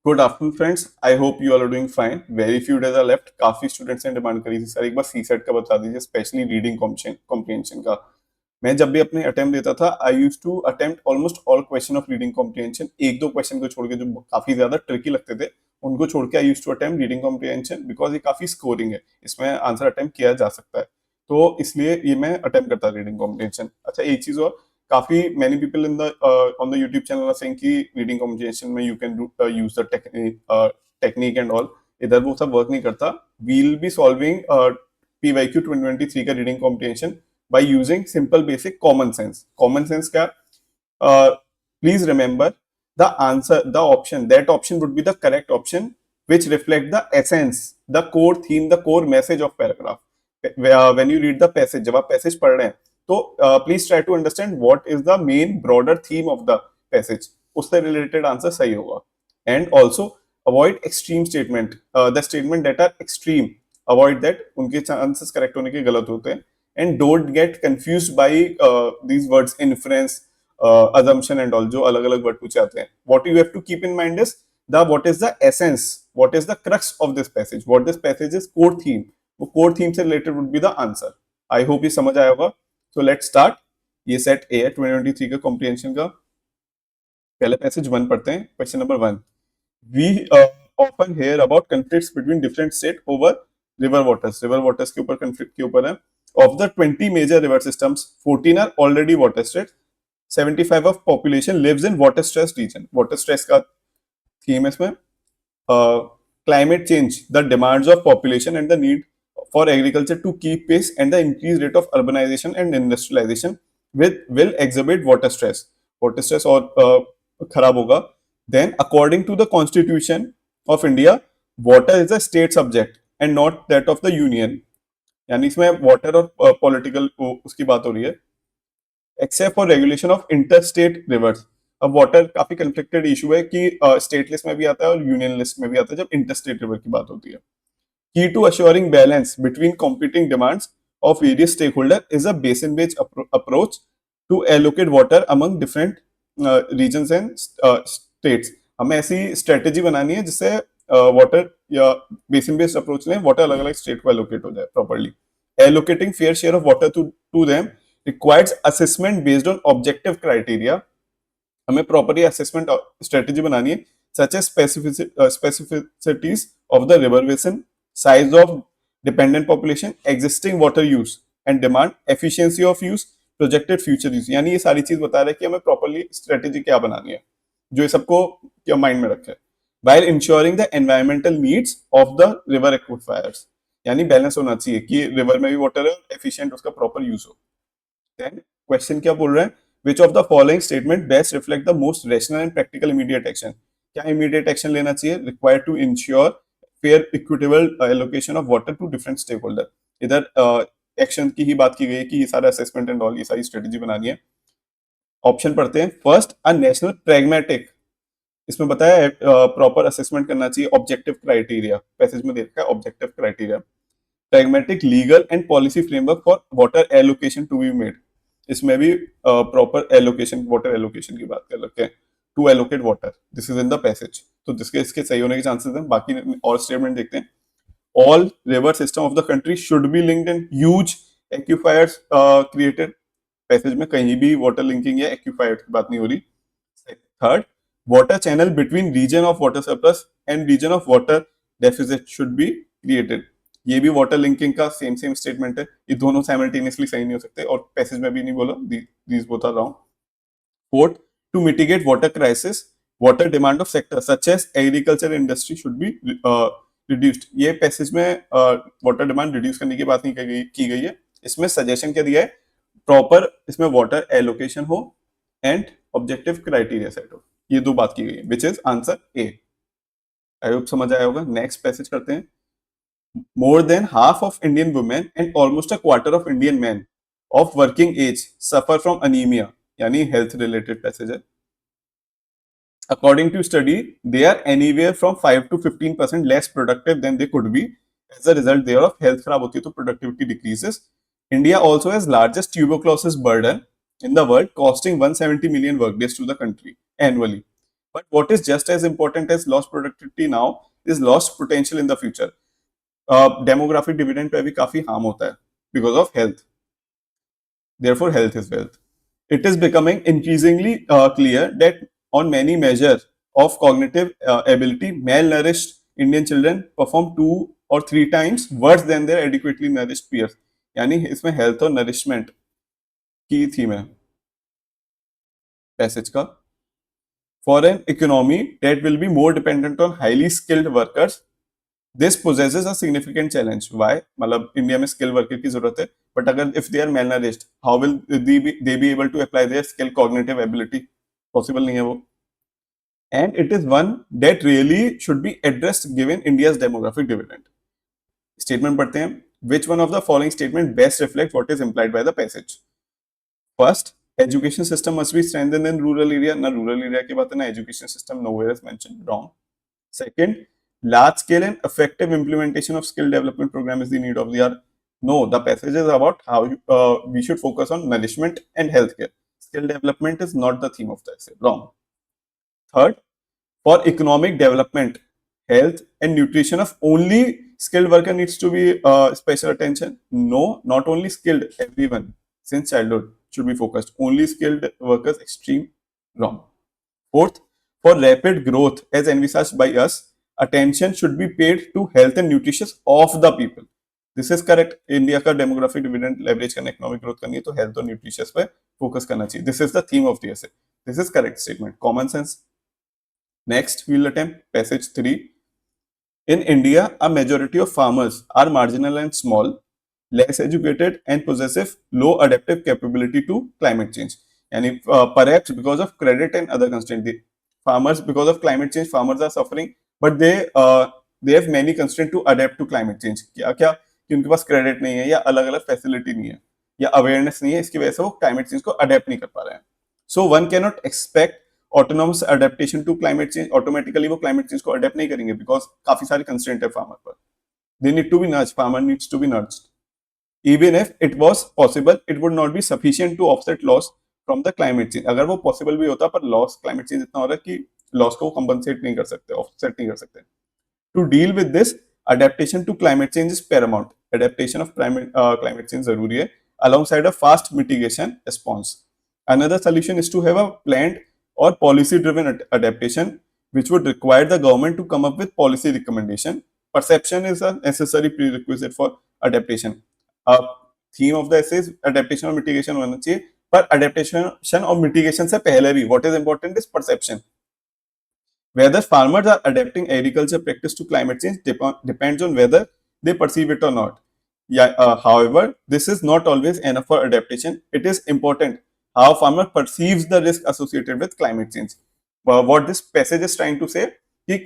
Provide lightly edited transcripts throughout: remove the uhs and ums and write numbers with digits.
Good afternoon friends, I hope you are doing fine. Very few days are left. काफी students ने demand करी थी sir एक बार सी set का बता दीजिए, स्पेशली रीडिंग कॉम्प्रिहेंशन का। मैं जब भी अपने अटेम्प्ट देता था, I use to attempt almost all question of reading comprehension. एक दो क्वेश्चन को छोड़ के जो काफी ज्यादा ट्रिकी लगते थे उनको छोड़ के I use to attempt reading comprehension, because ये काफी स्कोरिंग है, इसमें आंसर अटेम्प्ट किया जा सकता है। तो इसलिए ये मैं अटेम्प्ट करता रीडिंग कॉम्प्रिहेंशन। अच्छा, एक चीज और, काफी many people in the on the YouTube channel are saying कि reading comprehension में you can use the technique and all। इधर वो सब वर्क नहीं करता। we'll be solving PYQ 2023 का reading comprehension by using simple basic common sense। common sense क्या? Please remember the answer, the option, that option would be the correct option which reflect the essence, the core theme, the core message of paragraph। when you read the passage, जब आप passage पढ़ रहे हैं तो please try to understand what is the main broader theme of the passage, उससे related answer सही होगा। And also avoid extreme statement, the statement that are extreme, avoid that, उनके चांसेस करेक्ट होने के गलत होते हैं। And don't get confuse by these words influence, assumption and all, जो अलग अलग वर्ड पूछे आते हैं। what you have to keep in mind is the what is the essence, what is the crux of this passage, what this passage is core theme, वो core theme से related would be the answer। I hope ये समझ आया होगा। So let's start. ये set ए है 2023 का comprehension का। पहले पैसेज वन पढ़ते हैं। Question number one, we often hear about conflicts between different state over river waters. River waters के ऊपर कन्फ्लिक्ट के ऊपर है। Of the 20 major river systems, 14 are already water stress, 75 of population lives in water stress region. Water stress का theme है इसमें। climate change, the demands of population and the need for agriculture to keep pace and the increased rate of urbanization and industrialization will exhibit water stress। water stress और खराब होगा। then according to the constitution of India, water is a state subject and not that of the union। यानी इसमें water और political उसकी बात हो रही है। Except for regulation of inter state reverse. अब वाटर काफी कंफ्लिक्टेड इशू है कि स्टेट लिस्ट में भी आता है और यूनियन लिस्ट में भी आता है जब इंटर स्टेट रिवर की बात होती है। Key to assuring balance between competing demands of various stakeholder is a basin based approach to allocate water among different region and states. हमें ऐसी स्ट्रेटेजी बनानी है जिससे वाटर या बेसिन बेस्ड अप्रोच में वाटर अलग अलग स्टेट को एलोकेट हो जाए properly. Allocating fair share of water to them requires assessment based on objective criteria। हमें प्रॉपरली असेसमेंट स्ट्रेटेजी बनानी है, such as स्पेसिफिसिटीज of the river basin, size of dependent population, existing water use and demand, efficiency of use, projected future use. यानी ये सारी चीज बता रहा है कि हमें प्रॉपरली स्ट्रेटेजी क्या बनानी है जो ये सबको क्या माइंड में रखे, while ensuring the environmental needs of the river aquifers। यानी बैलेंस होना चाहिए कि रिवर में भी वाटर है, एफिशिएंट उसका प्रॉपर यूज हो। Then क्वेश्चन क्या बोल रहे हैं, which of the following statement best reflect the most rational and practical immediate action. क्या इमीडिएट एक्शन लेना चाहिए required to ensure fair equitable allocation of water to different stakeholder. इधर action की ही बात की गई है कि ये सारा असेसमेंट एंड ऑल, ये सारी स्ट्रेटेजी बनानी है। ऑप्शन पढ़ते हैं। फर्स्ट, अ नेशनल प्रैग्मेटिक, इसमें बताया है प्रॉपर असेसमेंट करना चाहिए। ऑब्जेक्टिव क्राइटेरिया पैसेज में देखा है, objective criteria. pragmatic legal and policy framework for water allocation to be made। इसमें भी प्रॉपर एलोकेशन, वाटर एलोकेशन की बात कर रखे हैं। To allocate water, this is in the passage, तो जिसके इसके सही होने के चांसेस हैं। बाकी और स्टेटमेंट देखते हैं। All river system of the country should be linked and huge aquifers created. Passage में कहीं भी वाटर लिंकिंग या एक्यूफायर की बात नहीं हो रही। Third, water channel between region of water surplus and region of water deficit should be created. ये भी वाटर लिंकिंग का सेम स्टेटमेंट है। ये दोनों साइमल्टेनियसली सही नहीं हो सकते और पैसेज में भी नहीं बोला, these both are wrong. Fourth, to mitigate water crisis, water demand of sector such as agriculture industry should be reduced. ये पैसेज में वाटर डिमांड रिड्यूस करने की बात नहीं की गई है। इसमें सजेशन क्या दिया है, प्रॉपर इसमें वाटर एलोकेशन हो एंड ऑब्जेक्टिव क्राइटेरिया सेट हो, ये दो बात की गई है, which is answer A. I hope समझ आया होगा। नेक्स्ट पैसेज करते हैं। More than half of Indian women and almost a quarter of Indian men of working age suffer from anemia। यानी health related passage है। According to study, they are anywhere from 5 to 15% less productive than they could be। As a result thereof, health खराब होती है तो productivity decreases। India also has largest tuberculosis burden in the world, costing 170 million workdays to the country annually। But what is just as important as lost productivity now is lost potential in the future. Demographic dividend पे भी काफी harm होता है because of health. Therefore, health is wealth. It is becoming increasingly clear that on many measures of cognitive ability, malnourished Indian children perform 2 or 3 times worse than their adequately nourished peers. यानी इसमें health और nourishment की theme है passage का. For an economy that will be more dependent on highly skilled workers, this possesses a significant challenge. Why? मतलब India में skill worker की जरूरत है, बट अगर if they are malnourished, how will they be able to apply their skill cognitive ability? Possible नहीं है वो. And it is one that really should be addressed given India's demographic dividend. Statement पढ़ते हैं. Which one of the following statement best reflect what is implied by the passage? First, education system must be strengthened in rural area. Na rural area की बात है ना education system nowhere is mentioned. Wrong. Second, large scale and effective implementation of skill development program is the need of the hour. No, the passage is about how we should focus on nourishment and healthcare. Skill development is not the theme of the essay. Wrong. Third, for economic development, health and nutrition of only skilled worker needs to be special attention. No, not only skilled, everyone since childhood should be focused. Only skilled workers, extreme. Wrong. Fourth, for rapid growth as envisaged by us, attention should be paid to health and nutrition of the people. This is correct. India का demographic dividend leverage करना, economic growth करनी है तो health और nutrition पे focus करना चाहिए. This is the theme of the essay. This is correct statement. Common sense. Next, we will attempt passage 3. In India, a majority of farmers are marginal and small, less educated and possessive low adaptive capability to climate change. And perhaps because of credit and other constraints, the farmers, because of climate change, farmers are suffering, but they have many constraints to adapt to climate change. क्या क्या कि उनके पास credit नहीं है या अलग अलग facility नहीं है या अवेयरनेस नहीं है, इसकी वजह से वो क्लाइमेट चेंज को अडेप्ट नहीं कर पा रहे हैं. So one can not expect autonomous adaptation to climate change. Automatically वो क्लाइमेट चेंज को अडेप्ट नहीं करेंगे बिकॉज काफी सारे कंस्ट्रेंट है फार्मर पर. They need to be nudge. Farmer needs to be nudged. Even if it was possible, it would not be sufficient to offset loss from the climate change. अगर वो possible भी होता पर loss climate change इतना हो रहा है कि loss को compensate नहीं कर सकते, offset नहीं कर सकते. To deal with this, adaptation to climate change is paramount. Adaptation of climate change जरूरी है alongside a fast mitigation response. Another solution is to have a planned or policy-driven adaptation, which would require the government to come up with policy recommendation. Perception is a necessary prerequisite for adaptation. Theme of the essay adaptation और mitigation होना चाहिए, पर adaptation और mitigation से पहले भी what is important is perception. Whether farmers are adapting agriculture practice to climate change depends on whether they perceive it or not. However, this is not always enough for adaptation. It is important how farmer perceives the risk associated with climate change. What this passage is trying to say कि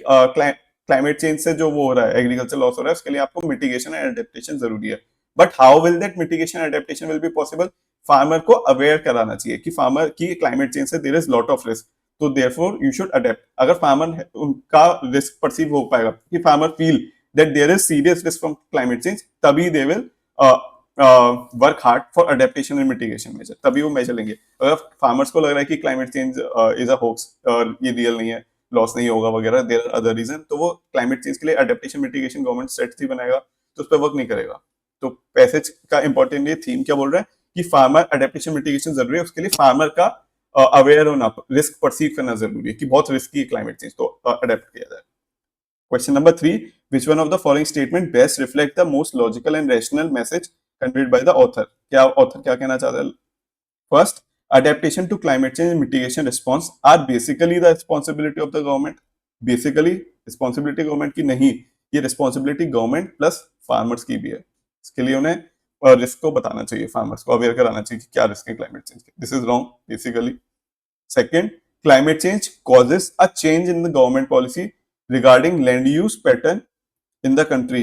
climate change से जो वो हो रहा है, agriculture loss हो रहा है, उसके लिए आपको मिटिगेशन एंड एडेप्टेशन जरूरी है. But how will that mitigation adaptation will be possible? Farmer को अवेयर कराना चाहिए कि फार्मर की क्लाइमेट चेंज से there is lot of risk, तो देयरफॉर यू शुड अडेप्ट. अगर फार्मर उनका रिस्क परसीव हो पाएगा कि farmer feel that there is serious risk from climate change, तभी they will work hard for adaptation and mitigation measure. तभी वो major लेंगे. अगर फार्मर्स को लग रहा है कि climate change is a hoax और ये रियल नहीं है, लॉस नहीं होगा वगैरह, देयर आर अदर रीजन, तो वो क्लाइमेट चेंज के लिए अडेप्टेशन मिटिगेशन गवर्नमेंट स्ट्रेटजी बनाएगा तो उस पर वर्क नहीं करेगा. तो पैसेज का इंपॉर्टेंट ये थीम क्या बोल रहा है कि फार्मर अडेप्टेशन मिटिगेशन जरूरी है, उसके लिए फार्मर का अवेयर होना, रिस्क परसीव करना जरूरी है कि बहुत रिस्की है क्लाइमेट चेंज, तो अडेप्ट किया जाए. Question number 3, which one of the following statement best reflect the most logical and rational message conveyed by the author? क्या ऑथर क्या कहना चाहता है? First, adaptation to climate change and mitigation response are basically the responsibility of the government. Basically responsibility government की नहीं, ये responsibility government plus farmers की भी है. इसके लिए उन्हें रिस्क को बताना चाहिए, फार्मर्स को अवेयर कराना चाहिए कि क्या रिस्क है क्लाइमेट चेंज के. This is wrong basically. Second, climate change causes a change in the government policy regarding land use pattern in the country.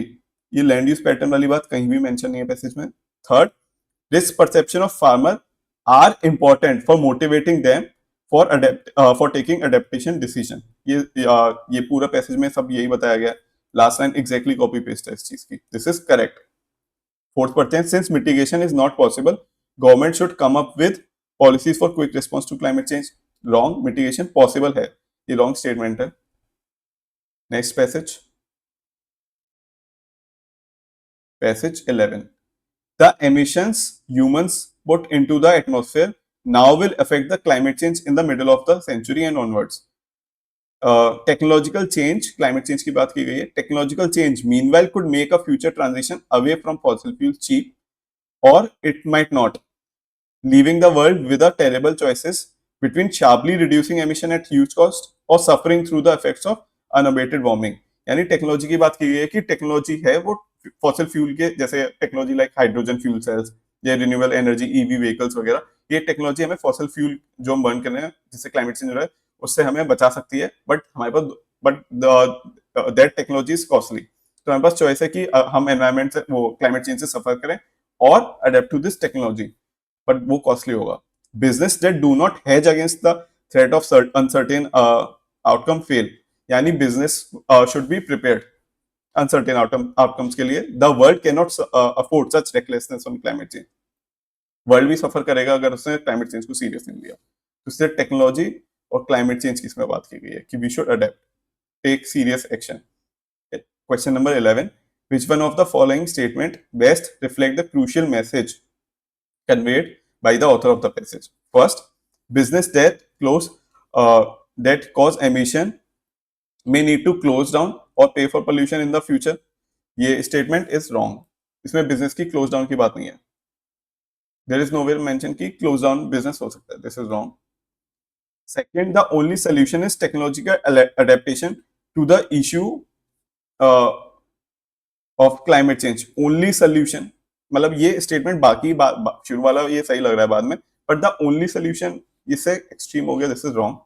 ये लैंड यूज पैटर्न वाली बात कहीं भी मेंशन नहीं है पैसेज में. Third, risk perception of farmer are important for motivating them for taking adaptation decision. ये पूरा पैसेज में सब यही बताया गया. Last line exactly copy paste है इस चीज की. This is correct. फोर्थ पढ़ते हैं. Since mitigation is not possible, government should come up with policies for quick response to climate change. Wrong. Mitigation possible है. ये रॉन्ग स्टेटमेंट है. Next passage, passage 11. The emissions humans put into the atmosphere now will affect the climate change in the middle of the century and onwards. Technological change, climate change की बात की गई है. Technological change meanwhile could make a future transition away from fossil fuels cheap, or it might not, leaving the world with a terrible choices between sharply reducing emission at huge cost or suffering through the effects of unabated warming. यानी technology की बात की गई है कि technology है वो fossil fuel के जैसे technology like hydrogen fuel cells या रिन्यूएबल एनर्जी ईवी व्हीकल्स वगैरह, ये टेक्नोलॉजी हमें फॉसिल फ्यूल जो हम बर्न कर रहे हैं जिससे क्लाइमेट चेंज हो रहा है उससे हमें बचा सकती है, बट हमारे पास but that technology is costly. तो हमारे पास चॉइस है कि हम एनवायरमेंट से वो क्लाइमेट चेंज से सफर करें और adapt to this technology, but वो कॉस्टली होगा. Business that do not hedge against the threat of uncertain outcome fail. यानी business should be prepared uncertain outcomes के लिए. The world can not afford such recklessness on climate change. World भी suffer करेगा अगर उसने climate change को serious नहीं लिया. तो इससे टेक्नोलॉजी और क्लाइमेट चेंज की इसमें बात की गई है कि we should adapt, take serious action. Question number 11. Which one of the following statement best reflect the crucial message conveyed by the author of the passage? First, business that cause emission may need to close down or pay for pollution in the future. ये statement is wrong. इसमें business की close down की बात नहीं है. There is nowhere mention कि close down business हो सकता है. This is wrong. Second, the only solution is technological adaptation to the issue of climate change. Only solution, मतलब ये स्टेटमेंट बाकी शुरू वाला ये सही लग रहा है बाद में, बट द ओनली सोल्यूशन इससे एक्सट्रीम हो गया. This is wrong.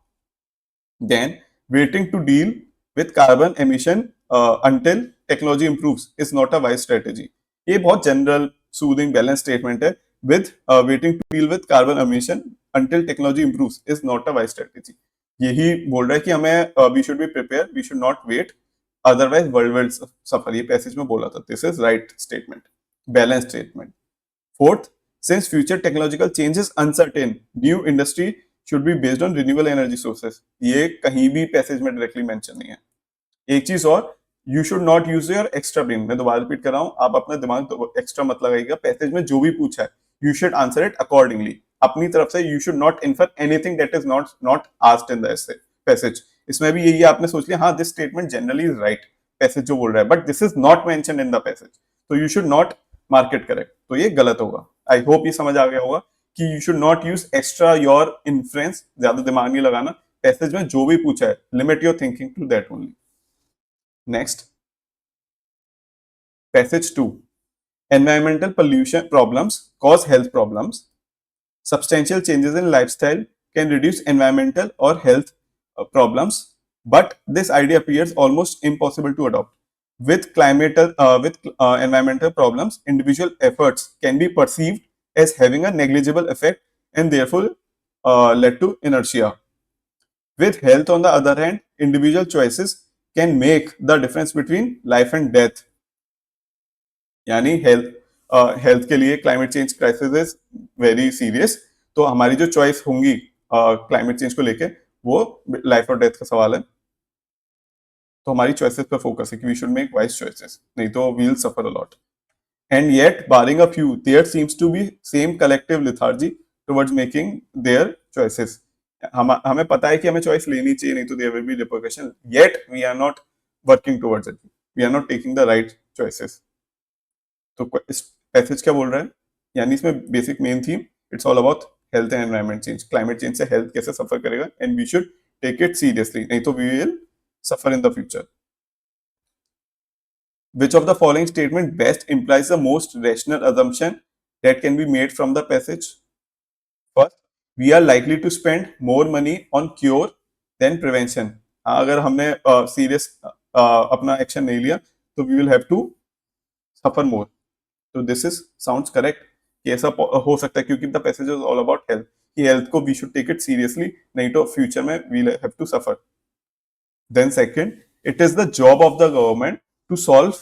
Then waiting to deal with carbon emission until technology improves is not a wise strategy. ये बहुत जनरल सूदिंग बैलेंस स्टेटमेंट है. With waiting to deal with carbon emission until technology improves is not a wise strategy. यही बोल रहा है कि हमें we should be prepare, we should not wait, otherwise world will suffer. ये passage में बोला था. This is right statement, balance statement. Fourth, since future technological change is uncertain, new industry should be based on renewable energy sources. ये कहीं भी passage में directly mention नहीं है. एक चीज और, you should not use your extra brain. मैं दोबारा रिपीट कर रहा हूं, आप अपना दिमाग एक्स्ट्रा मत लगाइएगा. पैसेज में जो भी पूछा है you should answer it accordingly. अपनी तरफ से you should not infer anything that is not asked in the passage. इसमें भी यही आपने सोच लिया, हाँ this statement generally is right, passage जो बोल रहा है, but this is not mention in the passage, तो you should not mark it correct. तो ये गलत होगा. आई होप ये समझ आ गया होगा कि you should not use extra your influence. ज्यादा दिमाग नहीं लगाना. पैसेज में जो भी पूछा है limit your thinking to that only. Next, passage 2. Environmental pollution problems cause health problems. Substantial changes in lifestyle can reduce environmental or health problems, but this idea appears almost impossible to adopt. With environmental problems, individual efforts can be perceived as having a negligible effect and therefore led to inertia. With health, on the other hand, individual choices can make the difference between life and death. यानी health के लिए climate change crisis is very serious. तो हमारी जो choice होंगी climate change को लेके वो लाइफ और डेथ का सवाल है. तो हमारी चॉइसेस पे फोकस है कि we should make wise choices, नहीं तो we will suffer a lot. And yet barring a few there seems to be same collective lethargy towards making their choices. हमें पता है कि हमें चॉइस लेनी चाहिए, नहीं तो there will be repercussion, yet we are not working towards it, we are not taking the right choices. तो इस पैसेज क्या बोल रहा है, यानी इसमें basic main theme it's all about health and environment change. Climate change से health कैसे सफर करेगा and we should take it seriously, नहीं तो we will suffer in the future. Which of the following statement best implies the most rational assumption that can be made from the passage? First, we are likely to spend more money on cure than prevention. अगर हमने serious अपना action नहीं लिया तो we will have to suffer more. तो this is sounds correct कि ऐसा हो सकता है क्योंकि the passage is all about health, कि हेल्थ को we should take it seriously, नहीं तो फ्यूचर में we have to suffer. Then second, it is the job of the government to solve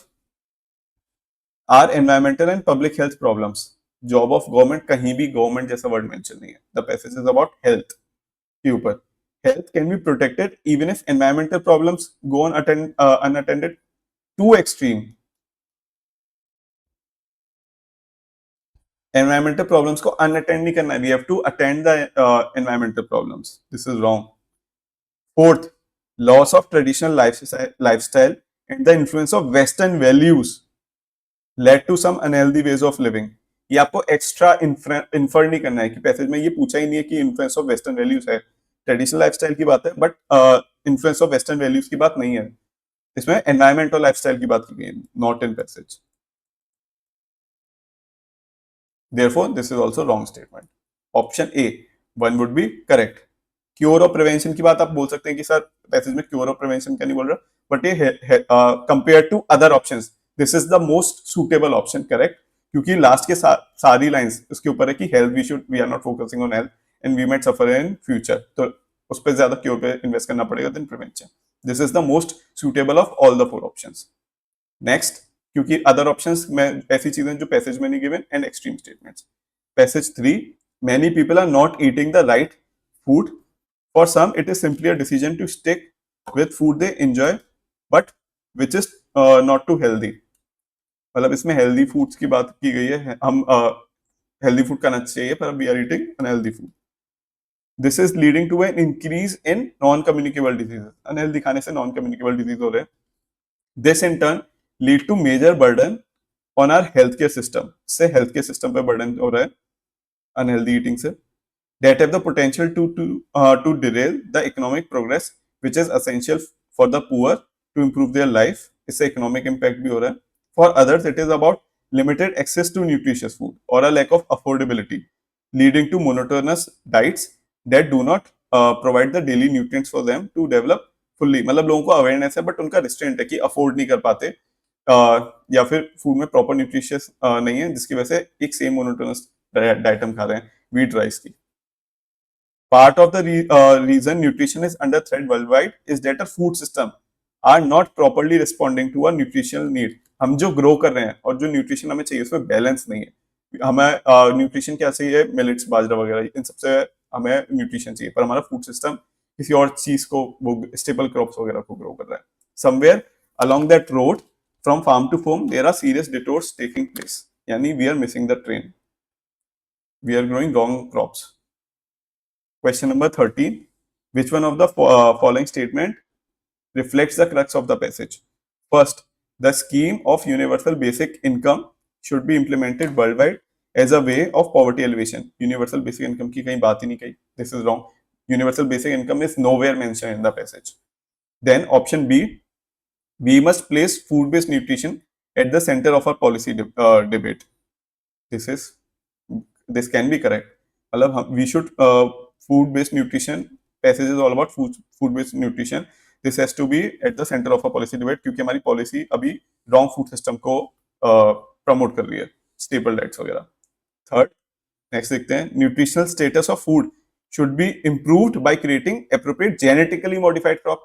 our environmental and public health problems. Job of government, कहीं भी government जैसा word mention नहीं है. The passage is about health के ऊपर. health can be protected even if environmental problems go unattended. Too extreme. Environmental problems को unattend नहीं करना है. We have to attend the environmental problems. This is wrong. Fourth, loss of traditional lifestyle and the influence of Western values led to some unhealthy ways of living. ये आपको extra infer नहीं करना है कि passage में ये पूछा ही नहीं है कि इन्फ्लुएंस ऑफ वेस्टर्न वैल्यूज है. ट्रेडिशनल लाइफस्टाइल की बात है but influence of western values की बात नहीं है. इसमें एनवायरमेंट और लाइफस्टाइल की बात की गई है, not in passage. Therefore, this is also wrong statement. Option A, one would be correct. Cure और प्रिवेंशन की बात आप बोल सकते हैं कि सर पैसेज में क्योर और प्रिवेंशन क्या नहीं बोल रहा, बट ये compare to other options this is the most suitable option. Correct, क्योंकि लास्ट के सारी लाइंस उसके ऊपर है कि health we are not focusing on health and we might suffer in future, तो उस पर ज्यादा क्योर पे इन्वेस्ट करना पड़ेगा then prevention. This is the most suitable of all the 4 options. Next, क्योंकि अदर ऑप्शंस में ऐसी चीजें जो पैसेज में नहीं given and extreme statements. Passage 3, many people are not eating the right food. For some, it is simply a decision to stick with food they enjoy, but which is not too healthy. मतलब इसमें healthy foods की बात की गई है. हम healthy food खाना चाहिए पर we are eating unhealthy food. This is leading to an increase in non communicable diseases. Unhealthy खाने से नॉन कम्युनिकेबल डिजीज हो रहे हैं. This in turn lead to major burden on our health care system. से health care system पे burden हो रहा है अनहेल्दी ईटिंग से. That have the potential to derail the economic progress which is essential for the poor to improve their life. इससे economic impact भी हो रहा है. For others, it is about limited access to nutritious food or a lack of affordability, leading to monotonous diets that do not provide the daily nutrients for them to develop fully. मतलब लोगों को awareness है but उनका restraint है कि afford नहीं कर पाते या फिर food में proper nutritious नहीं है, जिसकी वजह से एक same monotonous diet हम खा रहे हैं wheat rice की. Part of the reason nutrition is under threat worldwide is that our food system are not properly responding to our nutritional need. हम जो ग्रो कर रहे हैं और जो न्यूट्रिशन हमें चाहिए उसमें बैलेंस नहीं है. हमें न्यूट्रिशन क्या चाहिए, मिलेट्स, बाजरा वगैरह, इन सबसे हमें न्यूट्रिशन चाहिए, पर हमारा फूड सिस्टम किसी और चीज को, वो स्टेपल क्रॉप्स वगैरह को ग्रो कर रहा है. Somewhere along that road from farm to form there are serious detours taking place. यानी we are missing the train. We are growing wrong crops. Question number 13. Which one of the following statement reflects the crux of the passage? First, the scheme of universal basic income should be implemented worldwide as a way of poverty elevation. Universal basic income की कहीं बात ही नहीं कही. This is wrong. Universal basic income is nowhere mentioned in the passage. Then option B, we must place food-based nutrition at the center of our policy debate. This can be correct. मतलब we should food-based nutrition. Passage is all about food-based nutrition. This has to be at the center of a policy debate क्योंकि हमारी policy अभी wrong food system को promote कर रही है, staple diets वगैरह. Third, next देखते हैं, nutritional status of food should be improved by creating appropriate genetically modified crop.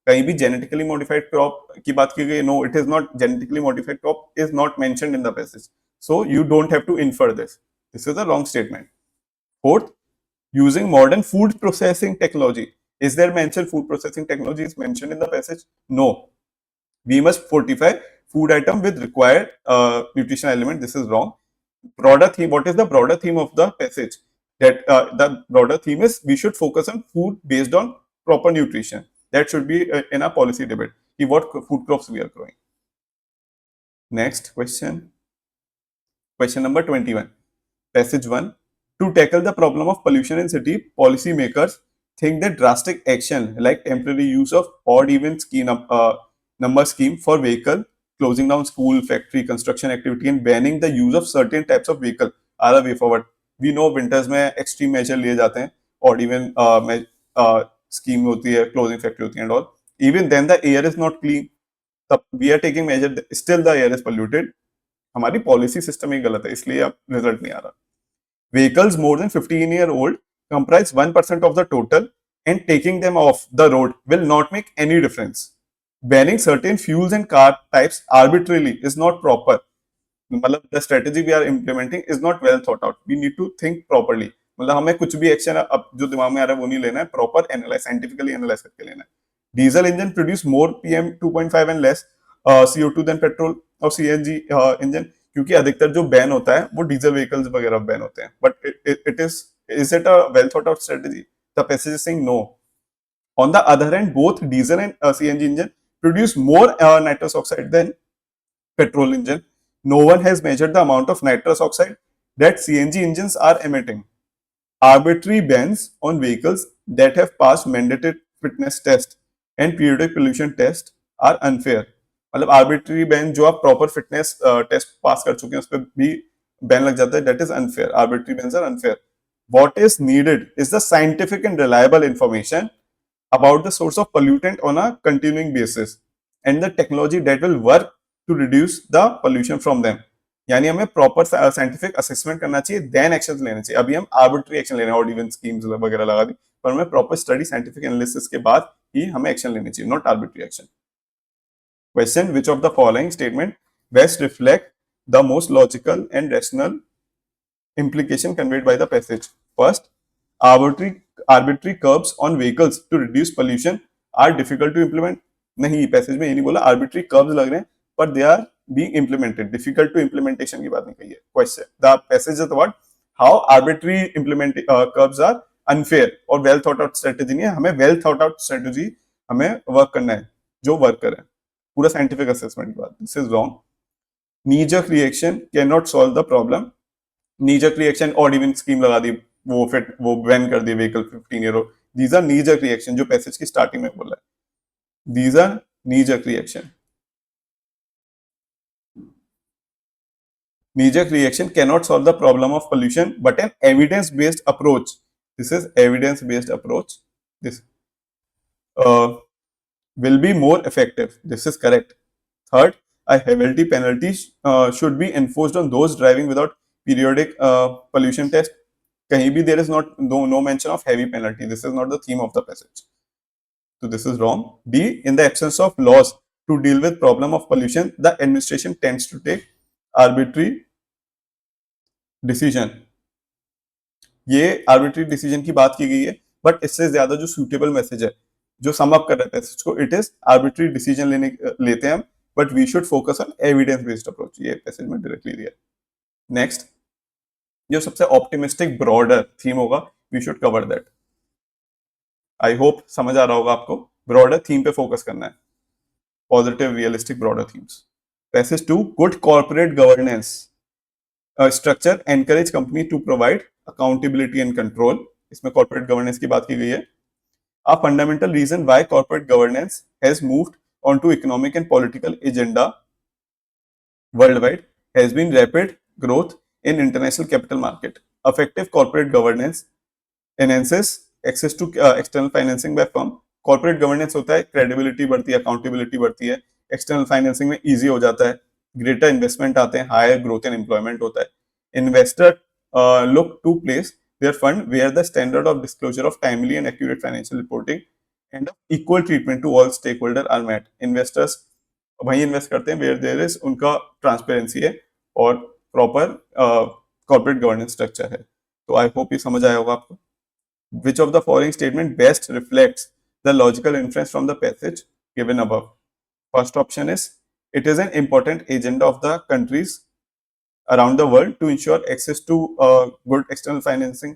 कहीं भी genetically modified crop की बात की गई? No, it is not. Genetically modified crop is not mentioned in the passage, so you don't have to infer this. This is a wrong statement. Fourth, using modern food processing technology. Is there mentioned food processing technology is mentioned in the passage? No. We must fortify food item with required nutritional element. This is wrong. Broader theme. What is the broader theme of the passage? That the broader theme is we should focus on food based on proper nutrition. That should be in a policy debate. What food crops we are growing. Next question. Question number 21. Passage 1. To tackle the problem of pollution in city, policymakers think that drastic action like temporary use of odd-even number scheme for vehicle, closing down school, factory, construction activity, and banning the use of certain types of vehicle are a way forward. We know winters में extreme measure लिए जाते हैं, odd-even scheme होती है, closing factory होती है and all. Even then the air is not clean. तब we are taking measure, still the air is polluted. हमारी policy system ही गलत है, इसलिए अब result नहीं आ रहा. Vehicles more than 15-year-old comprise 1% of the total, and taking them off the road will not make any difference. Banning certain fuels and car types arbitrarily is not proper. The strategy we are implementing is not well thought out. We need to think properly. मतलब हमें कुछ भी action अब जो दिमाग में आ रहा है वो नहीं लेना है, प्रॉपर एनालाइज, साइंटिफिकली एनालाइज करके लेना है. Diesel engine produce more PM 2.5 and less CO2 then petrol और सीएनजी इंजन. क्योंकि अधिकतर जो बैन होता है वो डीजल व्हीकल्स वगैरह बैन होते हैं. But it is it a well thought out strategy? The passage is saying no. On the other hand, both diesel and CNG engine produce more nitrous oxide than petrol engine. No one has measured the amount of nitrous oxide that CNG engines are emitting. Arbitrary bans on vehicles that have passed mandated fitness test and periodic pollution test are unfair. मतलब arbitrary ban जो आप proper fitness test pass कर चुके हैं उस पर भी ban लग जाता है. That is unfair. Arbitrary bans are unfair. What is needed is the scientific and reliable information about the source of pollutant on a continuing basis and the technology that will work to reduce the pollution from them. यानी हमें proper scientific assessment करना चाहिए, then action लेने चाहिए. अभी हम arbitrary action ले रहे हैं, ऑड इवन स्कीम्स वगैरह लगा दी, पर हमें प्रॉपर स्टडी, साइंटिफिक एनालिसिस के बाद ही हमें एक्शन लेनी चाहिए, not arbitrary action. Question, which of the following statement best reflect the most logical and rational implication conveyed by the passage? First, arbitrary curbs on vehicles to reduce pollution are difficult to implement. नहीं, passage में ये नहीं बोला arbitrary curbs लग रहे हैं, but they are being implemented. Difficult to implementation की बात नहीं कही है. Question, the passage is what? How arbitrary curbs are unfair और well thought out strategy नहीं है. हमें well thought out strategy हमें वर्क करना है जो वर्क करे. पूरा साइंटिफिक असेसमेंट की बात. This is wrong. Knee-jerk reaction cannot solve the problem. Knee jerk reaction, odd even scheme लगा दी, वो बैन कर दी vehicle 15 year. These are knee jerk reaction जो पैसेज की स्टार्टिंग में बोला है. These are knee jerk reaction. Knee-jerk reaction cannot solve the problem of pollution, but an evidence-based approach. This is evidence-based approach. This will be more effective. This is correct. Third, a heavy penalty should be enforced on those driving without periodic pollution test. Kahin bhi there is no mention of heavy penalty. This is not the theme of the passage. So this is wrong. D, in the absence of laws to deal with problem of pollution, the administration tends to take arbitrary decision. ये arbitrary decision की बात की गई है, but इससे ज्यादा जो suitable message है, जो sum up कर रहा है passage को, it is arbitrary decision लेते हैं हम, but we should focus on evidence based approach. ये passage में directly दिया है. नेक्स्ट, जो सबसे ऑप्टिमिस्टिक ब्रॉडर थीम होगा, we should cover that. I hope समझ आ रहा होगा आपको. ब्रॉडर थीम पे फोकस करना है. Positive realistic broader themes. Passage 2, good corporate governance structure encourage company to provide accountability and control. इसमें कॉर्पोरेट गवर्नेंस की बात की गई है. A fundamental reason why corporate governance has moved on to economic and political agenda world wide has been rapid growth in international capital market. Effective corporate governance enhances access to external financing by firm. Corporate governance होता है, credibility बढ़ती है, accountability बढ़ती है, external financing में easy हो जाता है, greater investment आते हैं, higher growth and employment होता है. Investor look to place their fund where the standard of disclosure of timely and accurate financial reporting and of equal treatment to all stakeholders are met. Investors वहीं invest करते हैं where there is उनका transparency है और proper corporate governance structure है. तो आई hope ये समझ आया होगा आपको. Which of the following statement best reflects the logical influence from the passage given above? First option is, it is an important agenda of the countries around the world to ensure access to good external financing.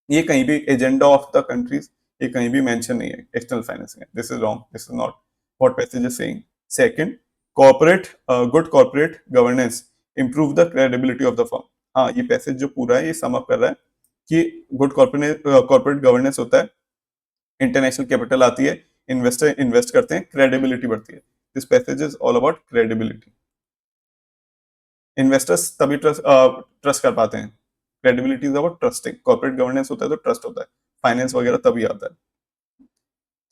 ये कहीं भी agenda of the countries, ये कहीं भी mention नहीं है external financing. This is wrong. This is not what passage is saying. Second, corporate good corporate governance improve the credibility of the firm. हाँ, ये पैसेज जो पूरा है ये सम अप कर रहा है कि गुड कॉर्पोरेट गवर्नेंस होता है, इंटरनेशनल कैपिटल आती है, इन्वेस्टर इन्वेस्ट करते हैं, क्रेडिबिलिटी बढ़ती है. This passage is all about credibility. Investors तभी ट्रस्ट कर पाते हैं. Credibility is about trusting. Corporate governance होता है तो ट्रस्ट होता है, फाइनेंस वगैरह तभी आता है.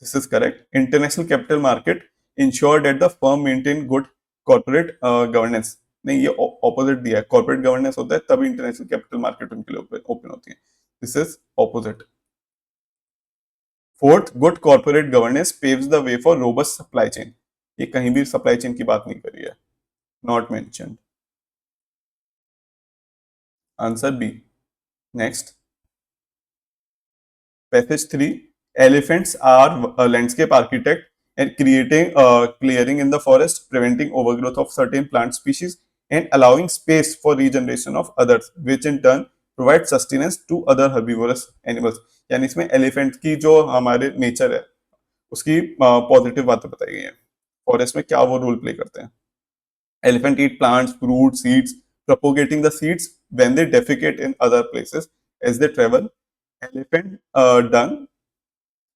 This is correct. International capital market ensure that the firm maintain good corporate governance. नहीं, ये ऑपोजिट दिया है. कॉर्पोरेट गवर्नेंस होता है तभी इंटरनेशनल कैपिटल मार्केट उनके लिए ओपन होती है. This is opposite. Fourth, good corporate governance paves the way for robust supply chain. ये कहीं भी सप्लाई चेन की बात नहीं करी है, not mentioned. Answer B. Next, Passage 3, elephants are a landscape architect and creating clearing in the forest, preventing overgrowth of certain plant species and allowing space for regeneration of others, which in turn provide sustenance to other herbivorous animals. यानी इसमें elephant की जो हमारे nature है उसकी positive बातें बताई गई हैं, फॉरेस्ट में क्या वो रोल प्ले करते हैं. Elephant eat plants, fruit, seeds, propagating the seeds when they defecate in other places as they travel. Elephant dung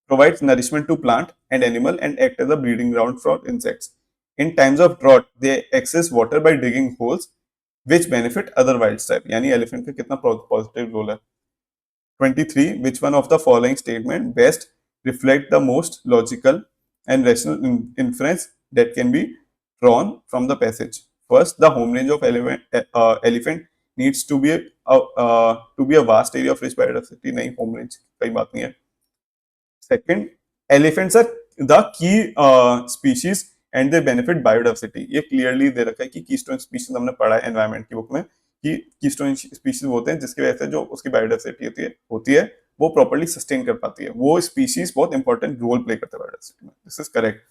provides nourishment to plant and animal and act as a breeding ground for insects. In times of drought, they access water by digging holes, which benefit other wildlife. यानी elephant का कितना positive role है. 23. Which one of the following statement best reflect the most logical and rational inference that can be drawn from the passage? First, the home range of elephant needs to be a vast area of rich biodiversity. नहीं, home range कई बात नहीं है. Second, elephants are the key species and they benefit biodiversity. ये clearly दे रखा है कि keystone species हमने पढ़ा है environment की बुक में कि keystone species होते हैं जिसकी वजह से जो उसकी biodiversity होती है वो properly sustain कर पाती है. वो species बहुत important role play करते हैं biodiversity में. This is correct.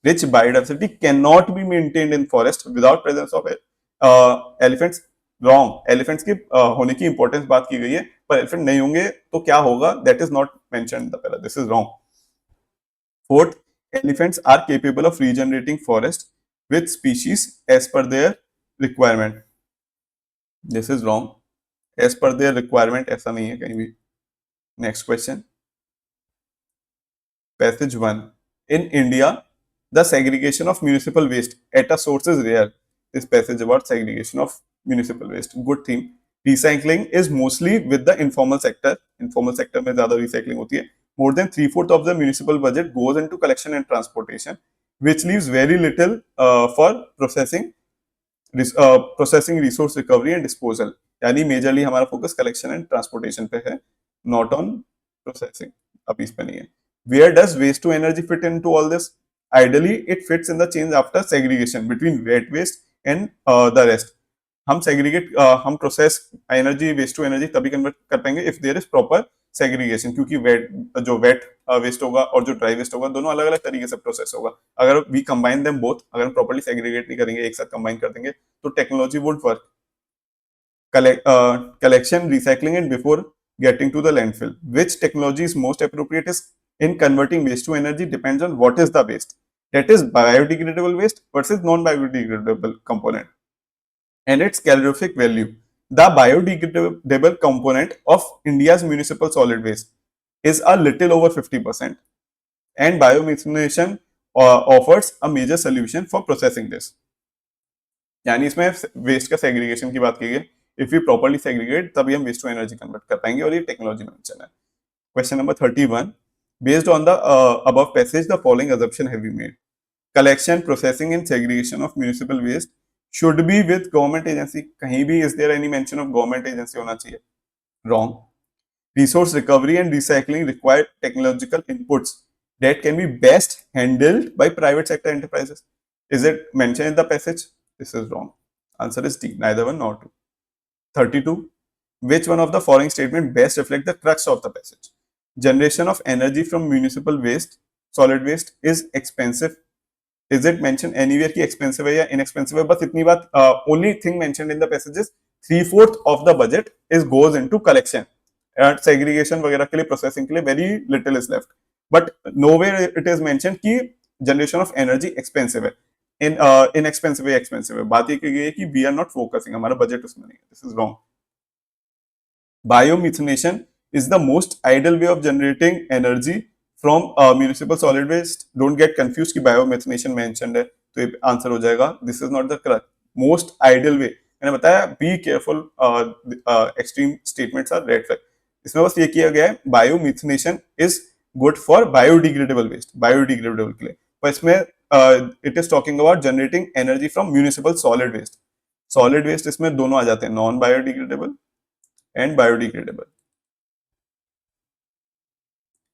Rich biodiversity cannot be maintained in forest without presence of elephants. Wrong. Elephants की होने की importance बात की गई है पर elephant नहीं होंगे तो क्या होगा? That is not mentioned in the para. This is wrong. Fourth, elephants are capable of regenerating forest with species as per their requirement. This is wrong. As per their requirement ऐसा नहीं है कहीं भी. Next question. Passage 1. In India, the segregation of municipal waste at a source is rare. This passage about segregation of municipal waste. Good theme. Recycling is mostly with the informal sector. Informal sector में ज़्यादा recycling होती है. More than 3/4 of the municipal budget goes into collection and transportation, which leaves very little for processing, resource recovery and disposal. यानी majorly हमारा focus collection and transportation पे है, not on processing. अभी इस पे नहीं है. Where does waste to energy fit into all this? Ideally, it fits in the chain after segregation between wet waste and the rest. हम segregate, हम process energy waste to energy तभी convert कर पाएंगे if there is proper segregation, क्योंकि जो wet waste होगा और जो dry waste होगा दोनों अलग अलग तरीके से process होगा. अगर we combine them both, अगर हम properly segregate नहीं करेंगे, एक साथ combine कर देंगे तो technology won't work. Collection, recycling and before getting to the landfill. Which technology is most appropriate is in converting waste to energy depends on what is the waste. That is biodegradable waste versus non-biodegradable component and its calorific value. The biodegradable component of India's municipal solid waste is a little over 50% and biomethanation offers a major solution for processing this. यानी इसमें waste का segregation की बात की गई. If you properly segregate तभी हम waste to energy convert कर पाएंगे और ये टेक्नोलॉजी में मेंशन है. Question number 31. Based on the above passage the following assumption have you made? Collection, processing and segregation of municipal waste should be with government agency. कहीं भी is there any mention of government agency होना चाहिए? Wrong. Resource recovery and recycling require technological inputs that can be best handled by private sector enterprises. Is it mentioned in the passage? This is wrong. Answer is D. Neither one nor two. 32. Which one of the following statement best reflect the crux of the passage? Generation of energy from municipal waste, solid waste is expensive. Is it mentioned anywhere कि expensive है या inexpensive है? बस इतनी बात. Only thing mentioned in the passage is 3/4 of the budget is goes into collection. Segregation वगैरह के लिए, processing के लिए very little is left. But nowhere it is mentioned कि generation of energy expensive है. Inexpensive है, expensive है. बात ये की गई है कि we are not focusing, हमारा बजट उसमें नहीं है. This is wrong. Biomethanation is the most ideal way of generating energy from municipal solid waste. Don't get confused कि biomethanation mentioned है तो ये आंसर हो जाएगा. This is not the correct. Most ideal way. मैंने बताया be careful. Extreme statements are red flag. इसमें बस ये किया गया है biomethanation is good for biodegradable waste. Biodegradable के लिए. पर इसमें it is talking about generating energy from municipal solid waste. Solid waste इसमें दोनों आ जाते हैं, non biodegradable and biodegradable.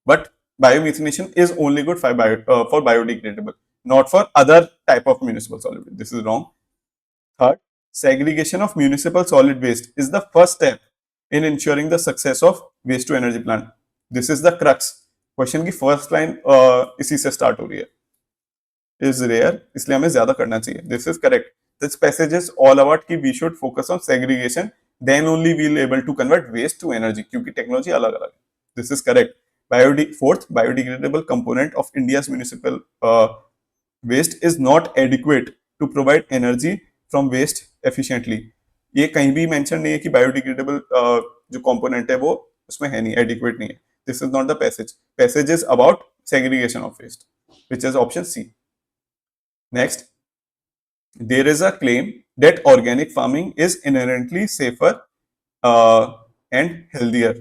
But biomethanation is only good for biodegradable, not for other type of municipal solid waste. This is wrong. Third, segregation of municipal solid waste is the first step in ensuring the success of waste to energy plant. This is the crux. Question की first line इसी से start हो रही है, is rare, इसलिए हमें ज्यादा करना चाहिए। This is correct. This passage is all about कि we should focus on segregation, then only we will able to convert waste to energy, क्योंकि टेक्नोलॉजी अलग अलग है। This is correct. Fourth, biodegradable component of India's municipal waste is not adequate to provide energy from waste efficiently. ये कहीं भी mention नहीं है कि बायोडिग्रेडेबल जो कंपोनेंट है वो उसमें है नहीं, एडिक्वेट नहीं है। This is not the passage. Passage is about segregation of waste, which is option C. Next, there is a claim that organic farming is inherently safer and healthier.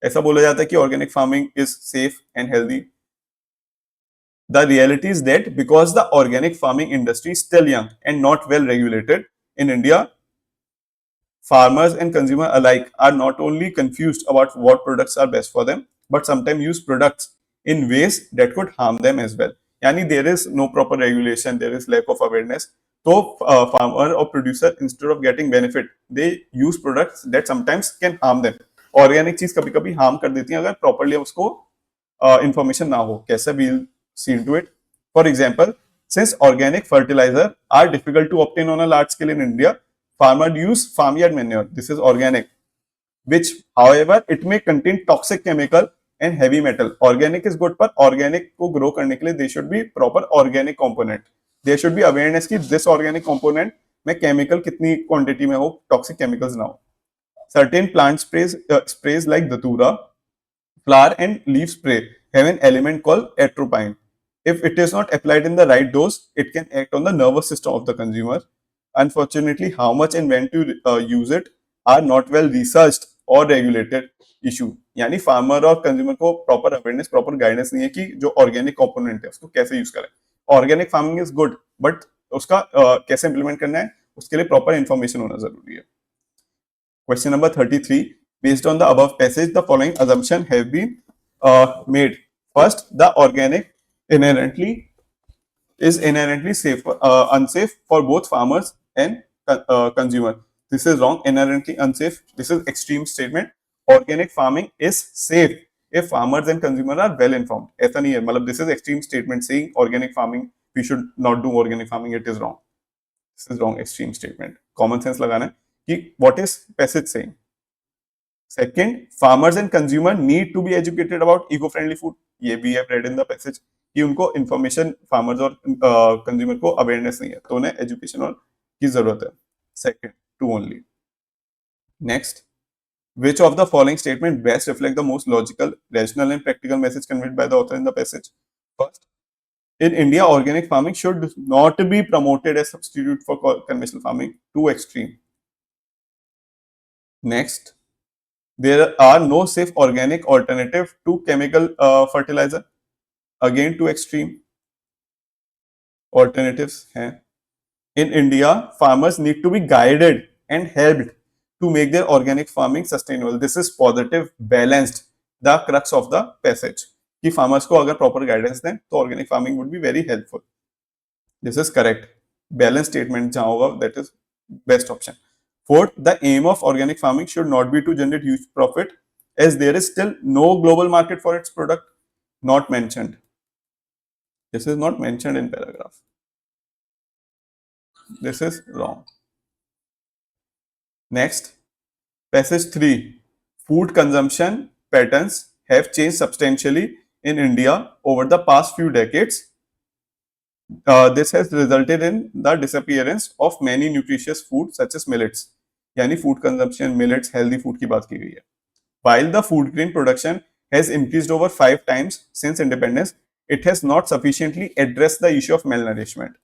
ऐसा बोला जाता है कि organic farming is safe and healthy. The reality is that because the organic farming industry is still young and not well regulated in India, farmers and consumer alike are not only confused about what products are best for them, but sometimes use products in ways that could harm them as well. Yani there is no proper regulation, there is lack of awareness. So farmer or producer, instead of getting benefit, they use products that sometimes can harm them. Organic चीज कभी कभी harm कर देती है अगर properly उसको information ना हो। कैसे? we'll see into it. For example, since organic fertilizer are difficult to obtain on a large scale in India, farmers use farmyard manure. This is organic, which, however, it may contain toxic chemical and heavy metal. Organic is good, but organic को grow करने के लिए there should be proper organic component. There should be awareness कि this organic component में chemical कितनी quantity में हो, toxic chemicals ना हो. Certain plant sprays like Datura, flower and leaf spray have an element called atropine. If it is not applied in the right dose, it can act on the nervous system of the consumer. Unfortunately, how much and when to use it are not well researched or regulated issue. यानी farmer और consumer को proper awareness, proper guidance नहीं है कि जो organic component है उसको कैसे यूज करें। Organic farming is good, but उसका कैसे इंप्लीमेंट करना है उसके लिए प्रॉपर इंफॉर्मेशन होना जरूरी है। Question number 33. Based on the above passage, the following assumption have been made. First, the organic is inherently safe, unsafe for both farmers and consumer. This is wrong. Inherently unsafe. This is extreme statement. Organic farming is safe if farmers and consumer are well informed. ऐसा नहीं है, मतलब this is extreme statement saying organic farming we should not do organic farming. It is wrong. This is wrong. Extreme statement. Common sense लगाना है कि what is passage saying. Second, farmers and consumer need to be educated about eco-friendly food. ये भी है read in the passage कि उनको information farmers और consumer को awareness नहीं है, तो उन्हें education और की जरूरत है. Second, two only. Next, which of the following statement best reflect the most logical, rational, and practical message conveyed by the author in the passage? First, in India, organic farming should not be promoted as substitute for conventional farming. Too extreme. Next, there are no safe organic alternative to chemical fertilizer. Again, too extreme. Alternatives हैं. In India, farmers need to be guided and helped to make their organic farming sustainable. This is positive, balanced, the crux of the passage. कि farmers को अगर proper guidance दें तो organic farming would be very helpful. This is correct. Balanced statement जहाँ होगा, that is best option. Fourth, the aim of organic farming should not be to generate huge profit, as there is still no global market for its product. Not mentioned. This is not mentioned in paragraph. This is wrong. Next, passage 3. Food consumption patterns have changed substantially in India over the past few decades. This has resulted in the disappearance of many nutritious foods such as millets. यानी food consumption, millets, healthy food की बात की गई है. While the food grain production has increased over 5 times since independence, it has not sufficiently addressed the issue of malnourishment.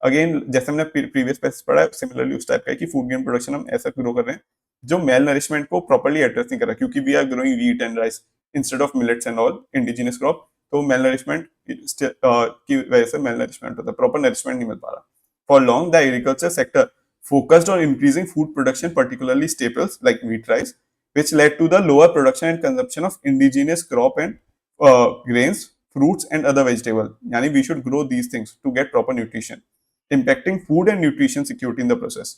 Again जैसे हमने previous passage पढ़ा है, सिमिलरली उस टाइप का है कि फूड ग्रेन प्रोडक्शन हम ऐसा ग्रो कर रहे हैं जो मेल नरिशमेंट को प्रॉपर्ली एड्रेस नहीं कर रहा, क्योंकि we are growing wheat and rice instead of millets and all indigenous crop, तो मेल नरिशमेंट की वजह से मेल नरिशमेंट होता है, प्रॉपर नरिशमेंट नहीं मिल पा रहा. For long the agriculture sector focused on increasing food production, particularly staples like wheat rice, which led to the lower production and consumption of indigenous crop and grains, fruits and other vegetables. Yani we should grow these things to get proper nutrition, impacting food and nutrition security in the process.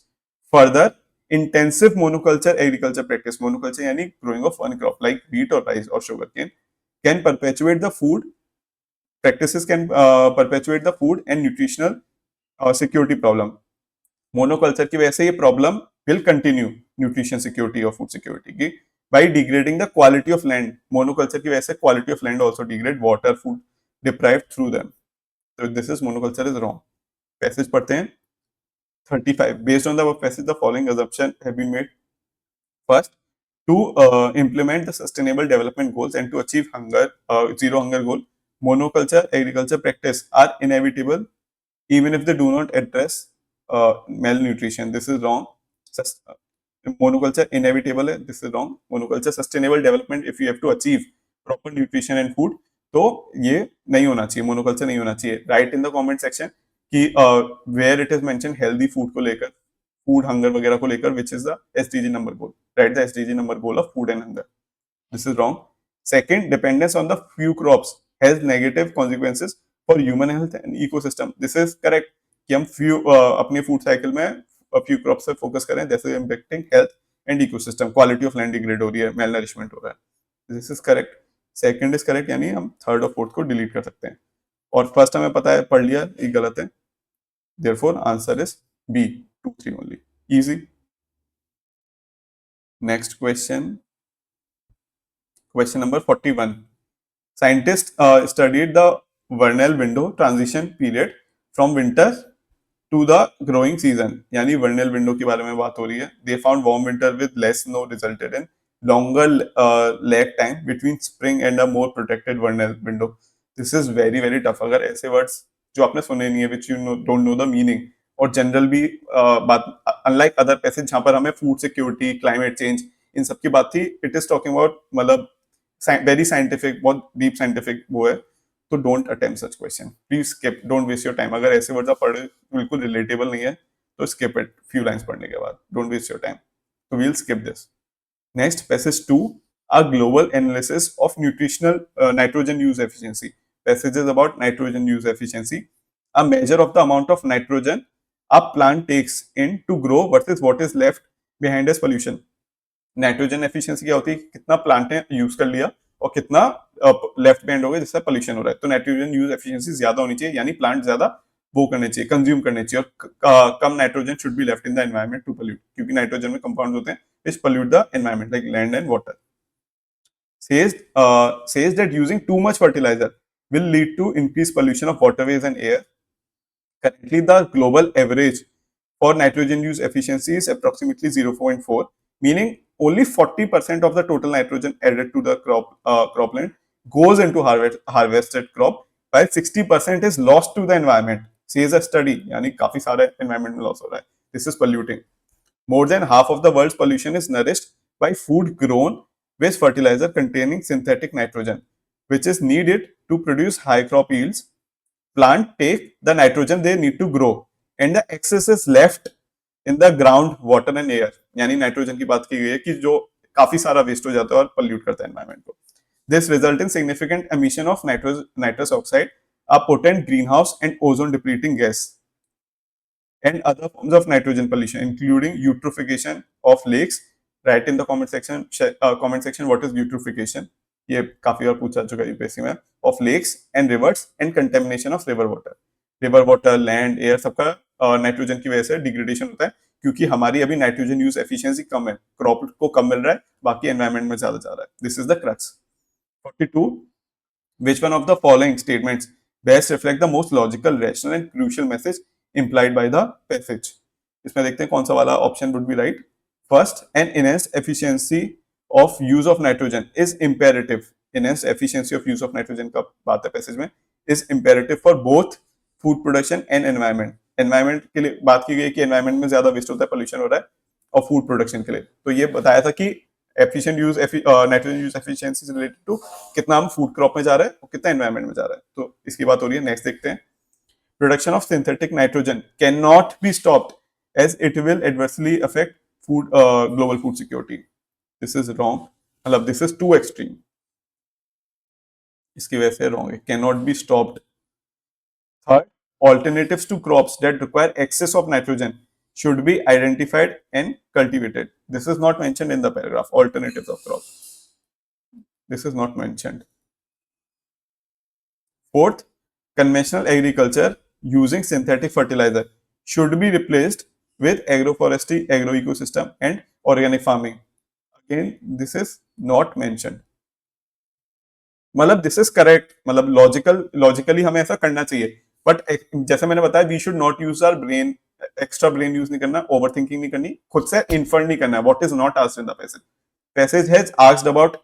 Further, intensive monoculture agriculture practice, monoculture yani growing of one crop like wheat or rice or sugarcane, can perpetuate the food practices can perpetuate the food and nutritional security problem. Monoculture की वजह से ये problem will continue nutrition security और food security की by degrading the quality of land. Monoculture की वजह से quality of land also degrade water food deprive through them. So this is monoculture is wrong. Passage पढ़ते हैं 35. Based on the above passage, the following assumption have been made. First, to implement the sustainable development goals and to achieve zero hunger goal, monoculture agriculture practice are inevitable even if they do not address malnutrition. This is wrong. Monoculture inevitable है. This is wrong. Monoculture sustainable development, if you have to achieve proper nutrition and food, तो ये नहीं होना चाहिए, monoculture नहीं होना चाहिए. Write in the comment section कि where it is mention healthy food को लेकर, फूड हंगर वगैरह को लेकर, which is the SDG number goal. Write the SDG number goal of food and hunger. This is wrong. Second, dependence on the few crops has negative consequences for human health and ecosystem. This is correct कि हम अपने food cycle में few crops पे focus करें, जैसे impacting health and ecosystem. Quality of land degrade हो रही है, मेल नरिशमेंट हो रहा है. This is correct. Second is correct, यानी हम थर्ड और फोर्थ को डिलीट कर सकते हैं. और फर्स्ट हमें पता है, पढ़ लिया, ये गलत है. Therefore answer is B, 2, 3 only. Easy. Next question, question number 41. Scientist studied the vernal window transition period from winter to the growing season. यानी वर्नल विंडो के बारे में बात हो रही है. They found warm winter with less snow resulted in longer lag time between spring and a more protected vernal window. This is very very tough. अगर ऐसे words जो आपने सुने नहीं है, which you don't know the meaning, और general भी बात, अनलाइक अदर पैसेज जहां पर हमें फूड सिक्योरिटी, क्लाइमेट चेंज, इन सब की बात थी, इट इज टॉकिंग अबाउट मतलब वेरी साइंटिफिक, बहुत डीप साइंटिफिक वो है. तो don't attempt such question, please skip, don't waste your time. अगर ऐसे वर्ड्स आप पढ़े बिल्कुल रिलेटेबल नहीं है तो स्किप इट फ्यू लाइंस पढ़ने के बाद. Don't waste your time. तो we'll skip this. Next, passage 2, a global analysis of nutritional nitrogen use efficiency. Passage is about nitrogen use efficiency. A measure of the amount of nitrogen a plant takes in to grow versus what is left behind as pollution. Nitrogen efficiency क्या होती है? कितना plant ने use कर लिया और कितना left behind हो गया जिससे पोल्यूशन हो रहा है. तो नाइट्रोजन यूज एफिशिएंसी ज्यादा होनी चाहिए, यानी प्लांट ज्यादा वो करने चाहिए, कंज्यूम करने चाहिए, और कम nitrogen should be left in the environment to pollute, क्योंकि नाइट्रोजन में कंपाउंड्स होते हैं which pollute the environment like land and water. Says that using too much fertilizer will lead to increased pollution of waterways and air. Currently, the global average for nitrogen use efficiency is approximately 0.4, meaning only 40% of the total nitrogen added to the cropland goes into harvested crop, while 60% is lost to the environment. Says a study, यानी काफी सारे environment में loss हो रहा है. This is polluting. More than half of the world's pollution is nourished by food grown with fertilizer containing synthetic nitrogen, which is needed to produce high crop yields. Plants take the nitrogen they need to grow, and the excess is left in the ground, water and air. यानी nitrogen की बात की गई है कि जो काफी सारा वेस्ट हो जाता है और पोल्यूट करता है एनवायरनमेंट को. This result in significant emission of nitrous oxide, a potent greenhouse and ozone depleting gas, and other forms of nitrogen pollution, including eutrophication of lakes. Write in the comment section what is eutrophication. ये काफी बार पूछा चुका है UPSC में. Of lakes and rivers and contamination of river water. River water, land, air सबका nitrogen की वजह से डिग्रेडेशन होता है, क्योंकि हमारी अभी नाइट्रोजन यूज एफिशिएंसी कम है, क्रॉप को कम मिल रहा है, बाकी एनवायरनमेंट में ज्यादा जा रहा है. This is the crux. 42. Which one of the following statements best reflect the most logical, rational and crucial message implied by the passage? इसमें देखते हैं कौन सा वाला option would be right. First, an enhanced efficiency of use of nitrogen is imperative. Enhanced efficiency of use of nitrogen का बात है passage में, is imperative for both food production and environment. Environment के लिए बात की गई कि environment में ज्यादा वेस्ट होता है, पोल्यूशन हो रहा है, और फूड प्रोडक्शन के लिए. तो ये बताया था कि efficient use nitrogen use efficiency से रिलेटेड टू कितना हम फूड क्रॉप में जा रहे हैं और कितना एनवायरनमेंट में जा रहा है. तो इसकी बात हो रही है. नेक्स्ट देखते हैं. Production of synthetic nitrogen can not be stopped as it will adversely affect food global food security. This is wrong, मतलब दिस इज टू एक्सट्रीम, इसकी वजह से रॉन्ग है. Can not be stopped. Third, alternatives to crops that require excess of nitrogen should be identified and cultivated. This is not mentioned in the paragraph. Alternatives of crops. This is not mentioned. Fourth, conventional agriculture using synthetic fertilizer should be replaced with agroforestry, agroecosystem, and organic farming. Again, this is not mentioned. मतलब this is correct, मतलब logically हमें ऐसा करना चाहिए, but जैसे मैंने बताया we should not use our brain, extra brain use नहीं करना, ओवर थिंकिंग नहीं करनी, खुद से इन्फर नहीं करना है what is not asked in the passage. Passage has asked about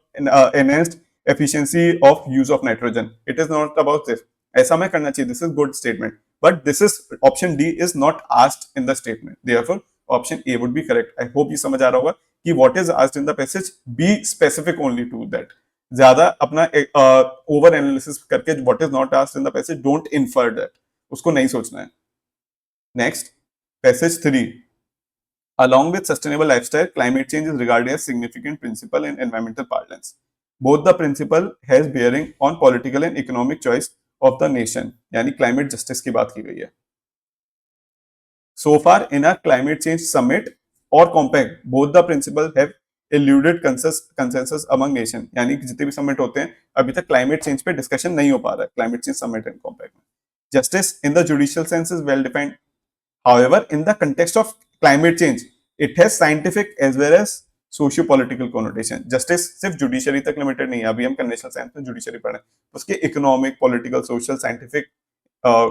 enhanced efficiency of use of nitrogen. It is not about this. ऐसा मैं करना चाहिए. This is good statement. But this is option D is not asked in the statement. Therefore, option A would be correct. I hope ये समझ आ रहा होगा कि what is asked in the passage, be specific only to that. ज्यादा अपना over analysis करके what is not asked in the passage, don't infer that. उसको नहीं सोचना है. Next, passage 3. Along with sustainable lifestyle, climate change is regarded as significant principle in environmental parlance. Both the principle has bearing on political and economic choice of the nation. यानी climate justice की बात की गई है. So far in a climate change summit or compact, both the principle have eluded consensus among nation. यानी कि जितने भी summit होते हैं अभी तक climate change पे discussion नहीं हो पा रहा है climate change summit and compact में. Justice in the judicial sense is well defined. However, in the context of climate change, it has scientific as well as socio-political connotation. Justice सिर्फ judiciary तक limited नहीं है. अभी हम conventional science में judiciary पढ़ रहे हैं. उसके economic, political, social, scientific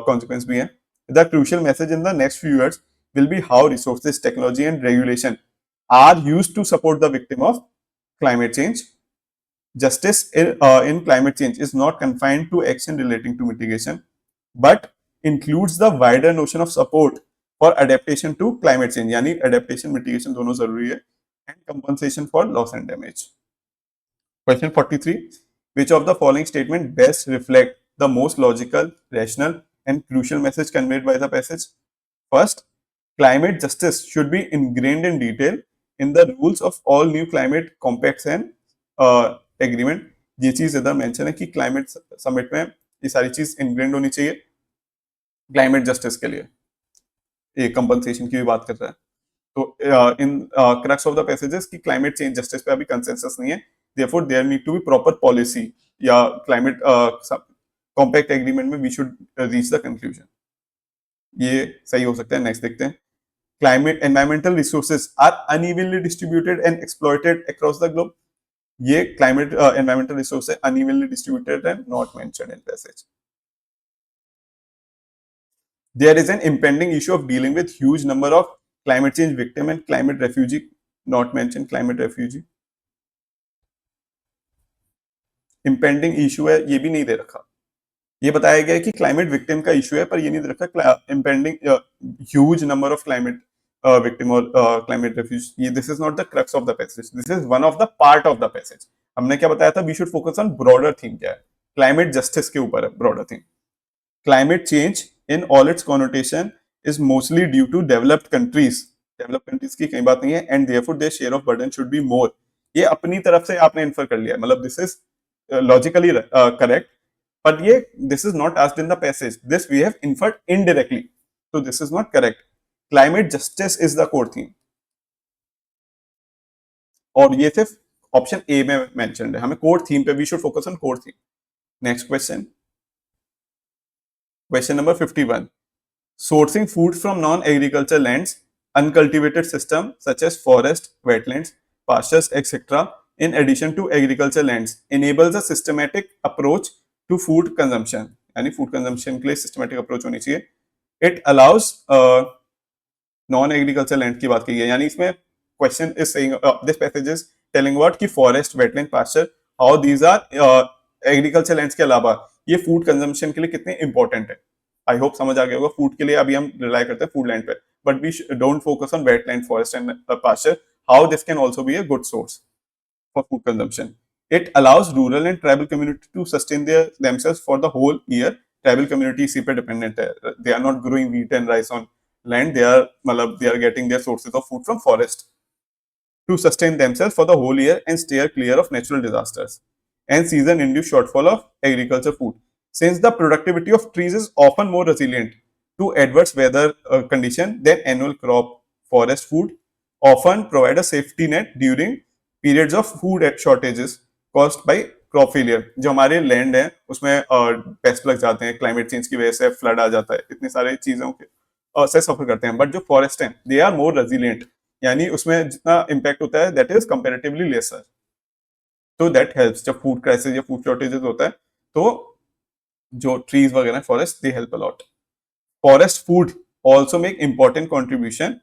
consequence भी हैं. The crucial message in the next few years will be how resources, technology, and regulation are used to support the victim of climate change. Justice in climate change is not confined to action relating to mitigation, but includes the wider notion of support for adaptation to climate change. यानी adaptation mitigation दोनों जरूरी है, and compensation for loss and damage. Question 43. Which of the following statement best reflect the most logical, rational, and crucial message conveyed by the passage? First, climate justice should be ingrained in detail in the rules of all new climate compacts and agreement. ये चीज इधर mention है कि climate summit में ये सारी चीज ingrained होनी चाहिए क्लाइमेट जस्टिस के लिए. एक कंपनसेशन की भी बात कर रहा है. तो in crux of the passages की क्लाइमेट चेंज जस्टिस पे अभी कंसेंसस नहीं है, therefore there need to be proper policy या क्लाइमेट कॉम्पैक्ट एग्रीमेंट में we should reach the conclusion. ये सही हो सकता है. नेक्स्ट देखते हैं. Climate environmental resources are unevenly distributed and exploited across the globe. ये क्लाइमेट एनवायरमेंटल रिसोर्स है unevenly distributed and not mentioned in passage. There is an impending issue of dealing with huge number of climate change victim and climate refugee. Not mentioned climate refugee. Impending issue है, ये भी नहीं दे रखा. ये बताया गया है कि climate victim का issue है, पर ये नहीं दे रखा impending huge number of climate victim or climate refugee. ये this is not the crux of the passage. This is one of the part of the passage. हमने क्या बताया था? We should focus on broader theme. क्या है? Climate justice के ऊपर है broader theme. Climate change in all its connotation is mostly due to developed countries. Developed countries की कई बात नहीं है, and therefore their share of burden should be more. ये अपनी तरफ से आपने इन्फर कर लिया, मतलब this is logically correct, but ये this is not asked in the passage. This we have inferred indirectly, so this is not correct. Climate justice is the core theme, और ये सिर्फ ऑप्शन ए में mentioned है. हमें core theme पे, we should focus on core theme. Next question. Question number 51. Sourcing food from non-agriculture lands, uncultivated system such as forest, wetlands, pastures, etc. in addition to agriculture lands enables a systematic approach to food consumption. यानी food consumption के लिए systematic approach होनी चाहिए. It allows non-agriculture land की बात की है. यानी इसमें question is saying this passage is telling about कि forest, wetland, pasture, how these are agriculture lands के अलावा ये फूड कंजम्पशन के लिए कितने इंपॉर्टेंट है. आई होप समझ आ गया होगा. फूड के लिए अभी हम रिलाई करते हैं फूड लैंड पे, but we don't focus on wetland, forest and pasture, how this can also be a good source for food consumption. It allows rural and tribal community to sustain themselves for the whole year. Tribal community इसी पे dependent है. They are not growing wheat and rice on land, they are मतलब they are getting their sources of food from forest to sustain themselves for the whole year and stay clear of natural disasters and season-induced shortfall of agriculture food. Since the productivity of trees is often more resilient to adverse weather condition than annual crop, forest food often provide a safety net during periods of food shortages caused by crop failure, जो हमारे land है उसमें paste लग जाते हैं, climate change की वजह से फ्लड आ जाता है, इतनी सारी चीजों के से सफर करते हैं। बट जो फॉरेस्ट हैं दे आर मोर रेजिलियंट, यानी उसमें जितना इम्पैक्ट होता है दैट इज कंपेरेटिवली लेसर। तो दैट हेल्प्स जब फूड क्राइसिस या फूड शॉर्टेजेस होता है, तो जो ट्रीज वगैरह forest they help a lot. Forest food also make important contribution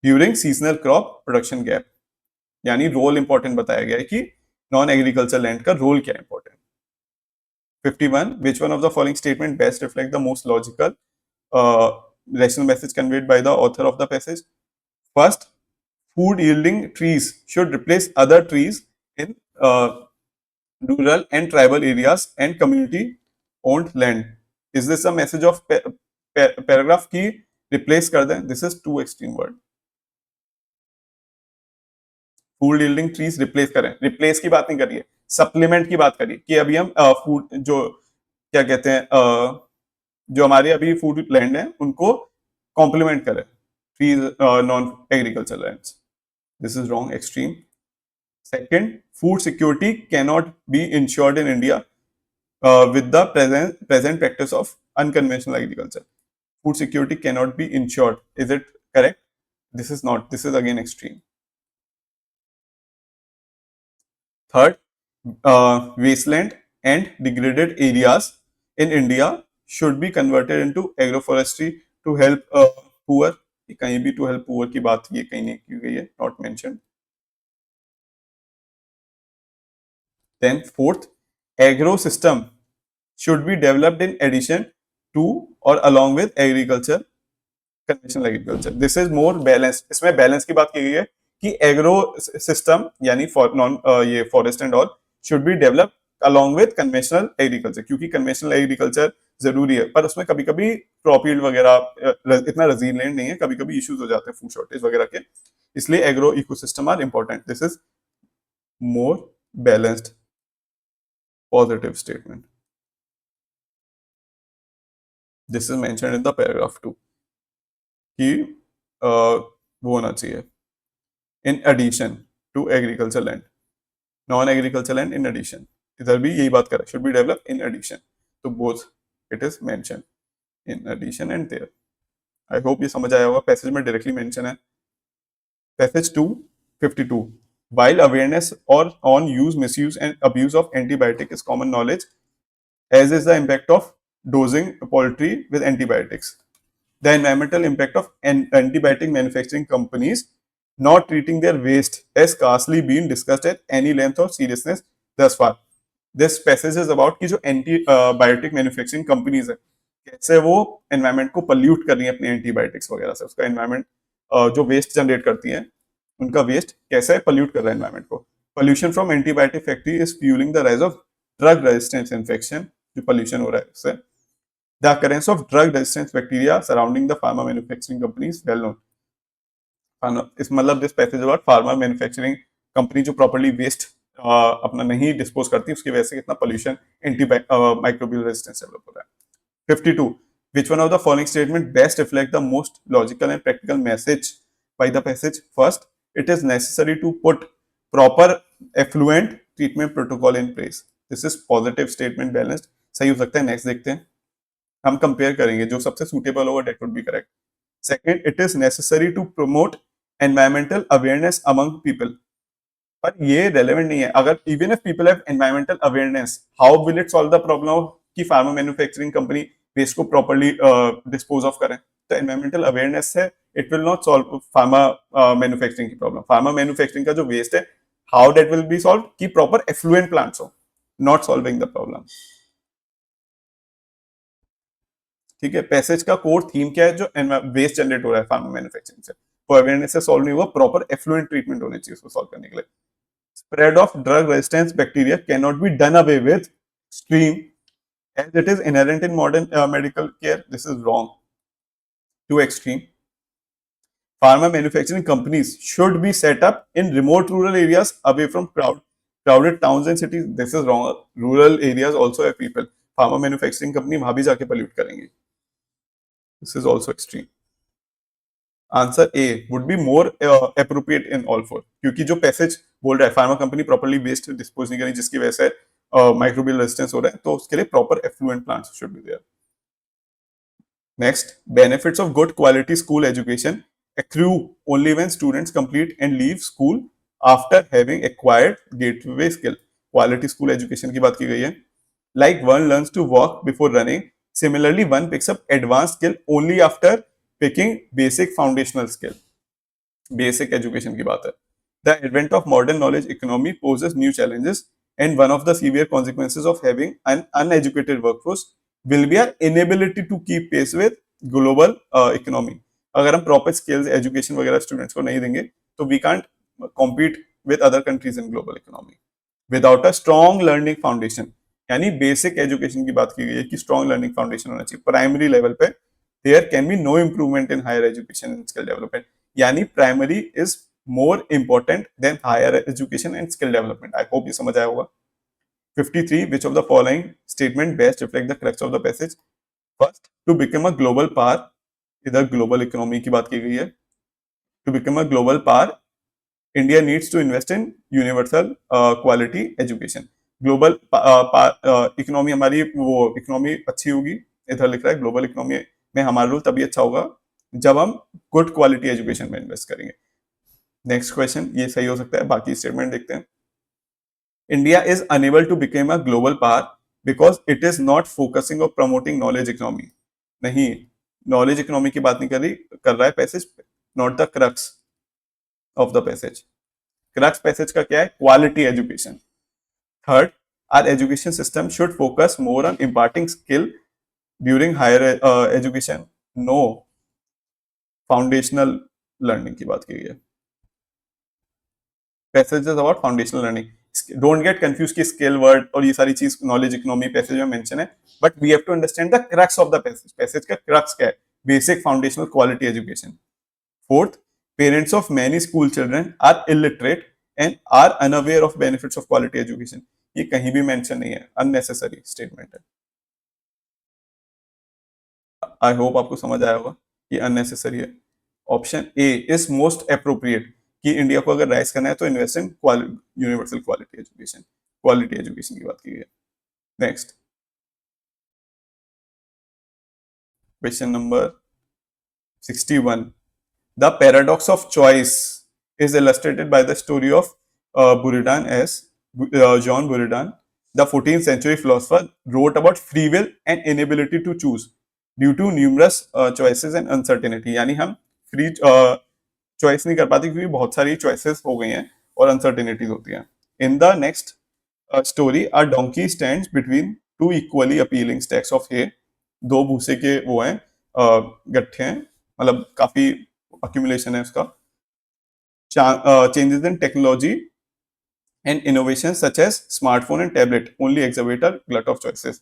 during seasonal crop production gap, यानी रोल इंपॉर्टेंट बताया गया है कि नॉन एग्रीकल्चर लैंड का रोल क्या important. 51 which one of the following statement best reflect the most logical rational message conveyed by the author of the passage? First, food yielding trees should replace other trees in rural and tribal areas and community owned land. Is this a message of paragraph की replace कर दें? This is too extreme word. Food yielding trees replace करें, replace की बात नहीं करिए, supplement की बात करिए कि अभी हम फूड जो क्या कहते हैं जो हमारे अभी फूड लैंड है उनको कॉम्प्लीमेंट करें trees non agriculture lands. This is wrong, extreme. Second, food security cannot be insured in India with the present practice of unconventional agriculture. Food security cannot be ensured. Is it correct? This is not. This is again extreme. Third, wasteland and degraded areas in India should be converted into agroforestry to help poor. कहीं भी to help poor की बात ये कहीं नहीं की गई है, not mentioned. Then fourth, agro system should be developed in addition to or along with agriculture, conventional agriculture. This is more balanced. इसमें बैलेंस की बात की गई है कि एग्रो सिस्टम यानी नॉन ये forest and all should be develop along with conventional agriculture, क्योंकि कन्वेंशनल एग्रीकल्चर जरूरी है, पर उसमें कभी कभी क्रॉप यील्ड वगैरह इतना रेजिलिएंट नहीं है, कभी कभी इश्यूज हो जाते हैं फूड शॉर्टेज वगैरह के, इसलिए agro ecosystem are important. This is more balanced positive statement. This is mentioned in the paragraph 2 कि वो होना चाहिए in addition to agriculture land, non agriculture land in addition, इधर भी यही बात करें, should be develop in addition, तो both it is mention in addition and there. I hope ये समझ आया होगा, पैसेज में डायरेक्टली मेंशन है। Passage 2 52 while awareness or on use, misuse and abuse of antibiotic is common knowledge, as is the impact of dosing poultry with antibiotics, the environmental impact of antibiotic manufacturing companies not treating their waste has scarcely been discussed at any length or seriousness thus far. This passage is about कि जो antibiotic manufacturing companies है कैसे वो environment को pollute कर रही है अपने एंटीबायोटिक्स वगैरह से, उसका एनवायरमेंट जो वेस्ट जनरेट करती है उनका वेस्ट कैसे पल्यूट कर रहा है एनवायरमेंट को। Pollution from antibiotic factory is fuelling the rise of drug resistance infection, जो पोल्यूशन हो रहा है उससे। The occurrence of drug-resistant bacteria surrounding the pharma manufacturing company is well known. इस मतलब this passage about pharma manufacturing company जो properly waste अपना नहीं डिस्पोज करती, उसकी वजह से कितना pollution anti microbial resistance develop हो रहा है। 52 which one of the following statement best reflect the most logical and practical message by the passage? First, it is necessary to put proper effluent treatment protocol in place. This is positive statement, balanced, सही हो सकता है। Next देखते हैं, हम compare करेंगे जो सबसे सूटेबल होगा that would be correct. Second, it is necessary to promote environmental awareness among people, पर ये रेलेवेंट नहीं है। अगर even if people have environmental awareness, how will it solve the problem कि फार्मा मैन्युफैक्चरिंग कंपनी वेस्ट को properly dispose of करें? तो environmental awareness है, it will not solve pharma manufacturing की प्रॉब्लम। फार्मा मैन्युफैक्चरिंग का जो वेस्ट है, how that will be solve कि प्रॉपर एफ्लुएंट प्लांट्स हो, नॉट सॉल्विंग द प्रॉब्लम। ठीक है, पैसेज का कोर थीम क्या है? जो वेस्ट जनरेट हो रहा है फार्मा मैन्युफैक्चरिंग से, वो अवेयरनेस से सॉल्व नहीं हुआ, प्रॉपर एफ्लुएंट ट्रीटमेंट होनी चाहिए उसको सॉल्व करने के लिए। Spread of drug resistance bacteria cannot be done away with stream as it is inherent in modern medical care. This is wrong, too extreme. Pharma manufacturing companies should be set up in remote rural areas away from crowded towns and cities. This is wrong. Rural areas also have people. Pharma manufacturing company वहां भी जाके pollute करेंगे. This is also extreme. Answer A would be more appropriate in all four, क्योंकि जो passage बोल रहा है pharma company properly waste dispose नहीं करें, जिसकी वजह से माइक्रोबियल रेजिस्टेंस हो रहा है, तो उसके लिए proper effluent plants should be there. Next, benefits of good quality school education accrue only when students complete and leave school after having acquired gateway skill. Quality school education की बात की गई है. Like one learns to walk before running. Similarly, one picks up advanced skill only after picking basic foundational skill. Basic education की बात है. The advent of modern knowledge economy poses new challenges, and one of the severe consequences of having an uneducated workforce will be our inability to keep pace with global economy. अगर हम proper skills education वगैरह students को नहीं देंगे तो we can't compete with other countries in global economy without a strong learning foundation. यानी basic education की बात की गई है कि स्ट्रॉन्ग लर्निंग फाउंडेशन होना चाहिए प्राइमरी लेवल पे. There can be no improvement in higher education and skill development. यानी primary is more important than higher education and skill development. I hope ये समझ आया होगा. 53. Which of the following statement best reflect the crux of the passage? First, to become a global power, इधर global economy की बात की गई है. To become a global power, India needs to invest in universal quality education. Global economy हमारी वो economy अच्छी होगी. इधर लिख रहा है ग्लोबल इकोनॉमी में हमारा रोल तभी अच्छा होगा जब हम गुड क्वालिटी एजुकेशन में इन्वेस्ट करेंगे. नेक्स्ट क्वेश्चन ये सही हो सकता है. बाकी स्टेटमेंट देखते हैं. India is unable to become a global power because it is not focusing or promoting knowledge economy. नहीं, knowledge economy की बात नहीं कर रहा है passage. Not the crux of the passage. Crux passage का क्या है? Quality education. Third, our education system should focus more on imparting skill during higher education. No, foundational learning की बात की गई है. Passage is about foundational learning. Don't get confuse कि skill word और ये सारी चीज नॉलेज इकोनॉमी पैसेज में मेंशन है, but we have to understand the crux of the passage. Passage का क्रक्स क्या है? Basic foundational quality education. Fourth, parents of many school children are illiterate and are unaware of benefits of quality education. ये कहीं भी mention नहीं है, unnecessary statement है. I hope आपको समझ आया होगा, ये अननेसेसरी है. Option A is most appropriate कि इंडिया को अगर राइज करना है तो invest in universal quality education. Quality education की बात की है. Next question number 61. The paradox of choice is illustrated by the story of Buridan as John Buridan, the 14th century philosopher, wrote about free will and inability to choose due to numerous choices and uncertainty. यानी हम free choice नहीं कर पाते क्योंकि बहुत सारी choices हो गई हैं और अनसर्टेनिटीज होती हैं. In the next story a donkey stands between two equally appealing stacks of hay. दो भूसे के वो हैं गट्ठे हैं, मतलब काफी अक्यूमुलेशन है उसका. changes in technology and innovation such as smartphone and tablet only exacerbate a glut of choices.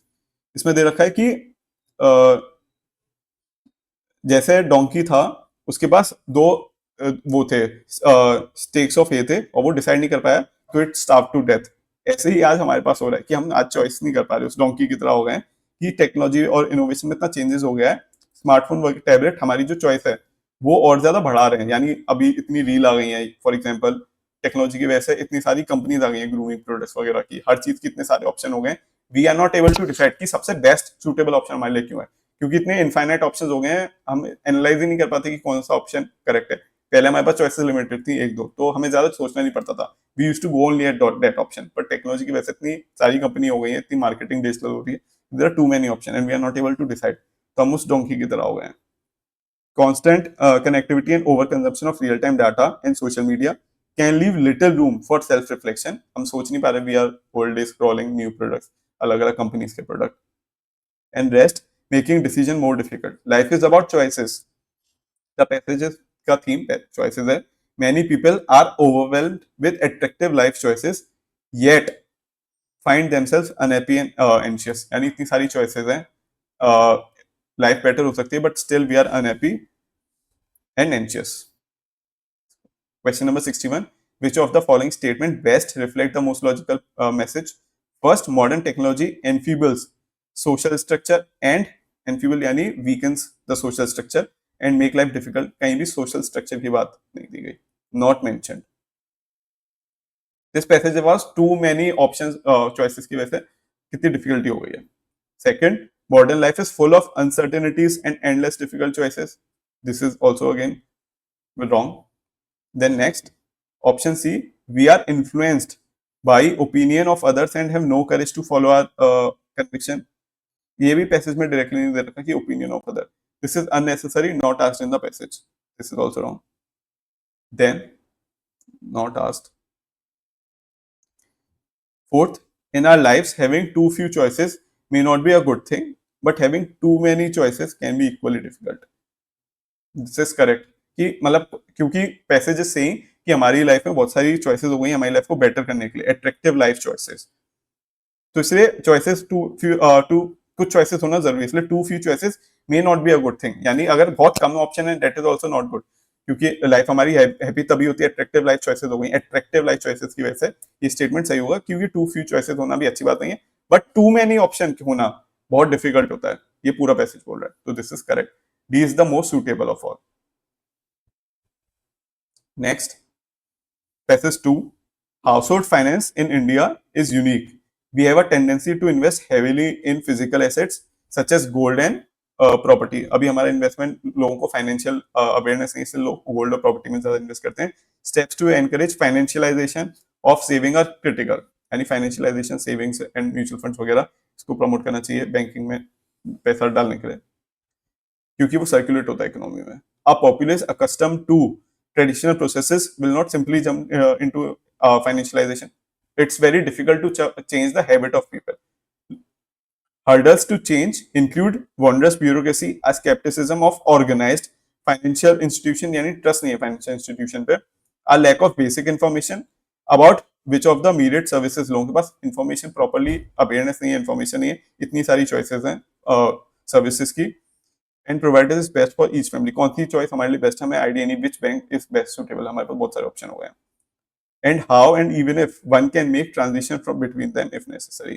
इसमें दे रखा है कि जैसे डोंकी था उसके पास दो वो थे स्टेक्स ऑफ ए थे और वो डिसाइड नहीं कर पाया तो इट स्टार्व टू डेथ. ऐसे ही आज हमारे पास हो रहा है कि हम आज चॉइस नहीं कर पा रहे, उस डोंकी की तरह हो गए कि टेक्नोलॉजी और इनोवेशन में इतना चेंजेस हो गया है. स्मार्टफोन टैबलेट हमारी जो चॉइस है वो और ज्यादा बढ़ा रहे हैं. यानी अभी इतनी रील आ गई है, फॉर एग्जांपल टेक्नोलॉजी की वजह से इतनी सारी कंपनीज आ गई हैं ग्रूमिंग प्रोडक्ट्स वगैरह की, हर चीज के इतने सारे ऑप्शन हो गए. We are not able to decide कि सबसे बेस्ट सूटेबल ऑप्शन हमारे लिए क्यों है, क्योंकि इतने इनफाइनाइट ऑप्शंस हो गए हैं हम एनालाइज ही नहीं कर पाते कि कौन सा ऑप्शन करेक्ट है. पहले हमारे पास चॉइसेस लिमिटेड थी एक दो, तो हमें ज्यादा सोचना नहीं पड़ता था. We used to go only at that option. पर टेक्नोलॉजी की वजह से इतनी सारी कंपनी हो गई है, इतनी मार्केटिंग डिजिटल हो रही है, there are too many option and we are not able to decide. तो हम उस डोंकी की तरह हो गए हैं. Constant connectivity and overconsumption of real-time data and social media can leave little room for self-reflection. हम सोच नहीं पा रहे, we are whole day scrolling new products, अलग-अलग companies के product. And rest, making decision more difficult. Life is about choices. The passages का theme choices है. Many people are overwhelmed with attractive life choices, yet find themselves unhappy and anxious. यानी इतनी सारी choices हैं, life better हो सकती है but still we are unhappy and anxious. Question number 61. Which of the following statement best reflect the most logical message? First, modern technology enfeebles social structure and enfeeble यानी weakens the social structure and make life difficult. कहीं भी social structure की बात नहीं दी गई, not mentioned. This passage was too many options choices की वजह से कितनी डिफिकल्टी हो गई है. Second, modern life is full of uncertainties and endless difficult choices. This is also again wrong. Then next, option C, we are influenced by opinion of others and have no courage to follow our conviction. ये भी passage में directly नहीं दे रखा कि opinion of other. This is unnecessary, not asked in the passage. This is also wrong. Then not asked. Fourth, in our lives, having too few choices may not be a good thing, but having too many choices can be equally difficult. This is correct. कि मतलब क्योंकि passage is saying कि हमारी life में बहुत सारी choices हो गई हमारी लाइफ को बेटर करने के लिए, अट्रैक्टिव लाइफ चॉइसेस. तो इसलिए चॉइसेस टू कुछ चॉइसेस होना जरूरी है. इसलिए too few choices may not be a good thing. यानी अगर बहुत कम ऑप्शन है that is also not good. क्योंकि लाइफ हमारी हैप्पी तभी होती है अट्रैक्टिव लाइफ चॉइसेस हो गई. अट्रैक्टिव लाइफ चॉइसेस की वजह से ये स्टेटमेंट सही होगा, क्योंकि टू फ्यू चॉइसेस होना भी अच्छी बात नहीं है, बट टू मेनी ऑप्शन होना बहुत डिफिकल्ट होता है. ये पूरा पैसेज बोल रहा है. तो this is correct. D is the most suitable of all. Next, passage 2. Household finance in India is unique. We have a tendency to invest heavily in physical assets such as gold and property. अभी हमारा investment लोगों को financial awareness नहीं, इसलिए लोग gold और property में ज्यादा इन्वेस्ट करते हैं. Steps to encourage financialisation of saving are critical. यानी financialisation, savings and mutual funds वगैरह इसको प्रमोट करना चाहिए बैंकिंग में पैसा डालने के लिए, क्योंकि वो सर्कुलेट होता है इकोनॉमी में. A populace accustomed to traditional processes will not simply jump into financialization. It's very difficult to change the habit of people. Hurdles to change include wondrous bureaucracy, a skepticism of organized financial institution, यानी trust नहीं है financial institution पे, a lack of basic information about which of the myriad services लोगों के पास information properly awareness नहीं है, information नहीं है, इतनी सारी choices हैं services की. And provider is best for each family. कौन सी चॉइस हमारे लिए बेस्ट है, हमें आइडिया नहीं. Which bank is best suitable, हमारे पास बहुत सारे ऑप्शन हो गए. And how and even if one can make transition from between them if necessary.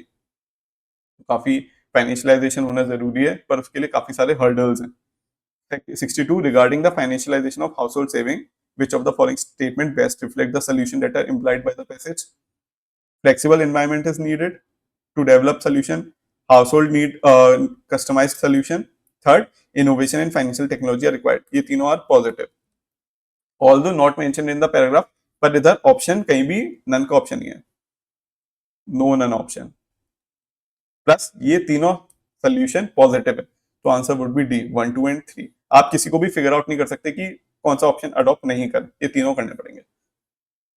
काफी फाइनेंशियलाइजेशन होना जरूरी है, पर उसके लिए काफी सारे हर्डल्स हैं. 62, regarding the financialisation of household saving, which of the following statement best reflect the solution that are implied by the passage? Flexible environment is needed to develop solution. Household need customized solution. Third, innovation and financial technology are required. ये तीनों are positive. Although not mentioned in the paragraph, पर इधर option कहीं भी none का option नहीं है. No none option. Plus ये तीनों सोल्यूशन पॉजिटिव है. तो answer would be D, 1, 2 and 3. आप किसी को भी फिगर आउट नहीं कर सकते कि कौन सा ऑप्शन अडॉप्ट नहीं कर, ये तीनों करने पड़ेंगे.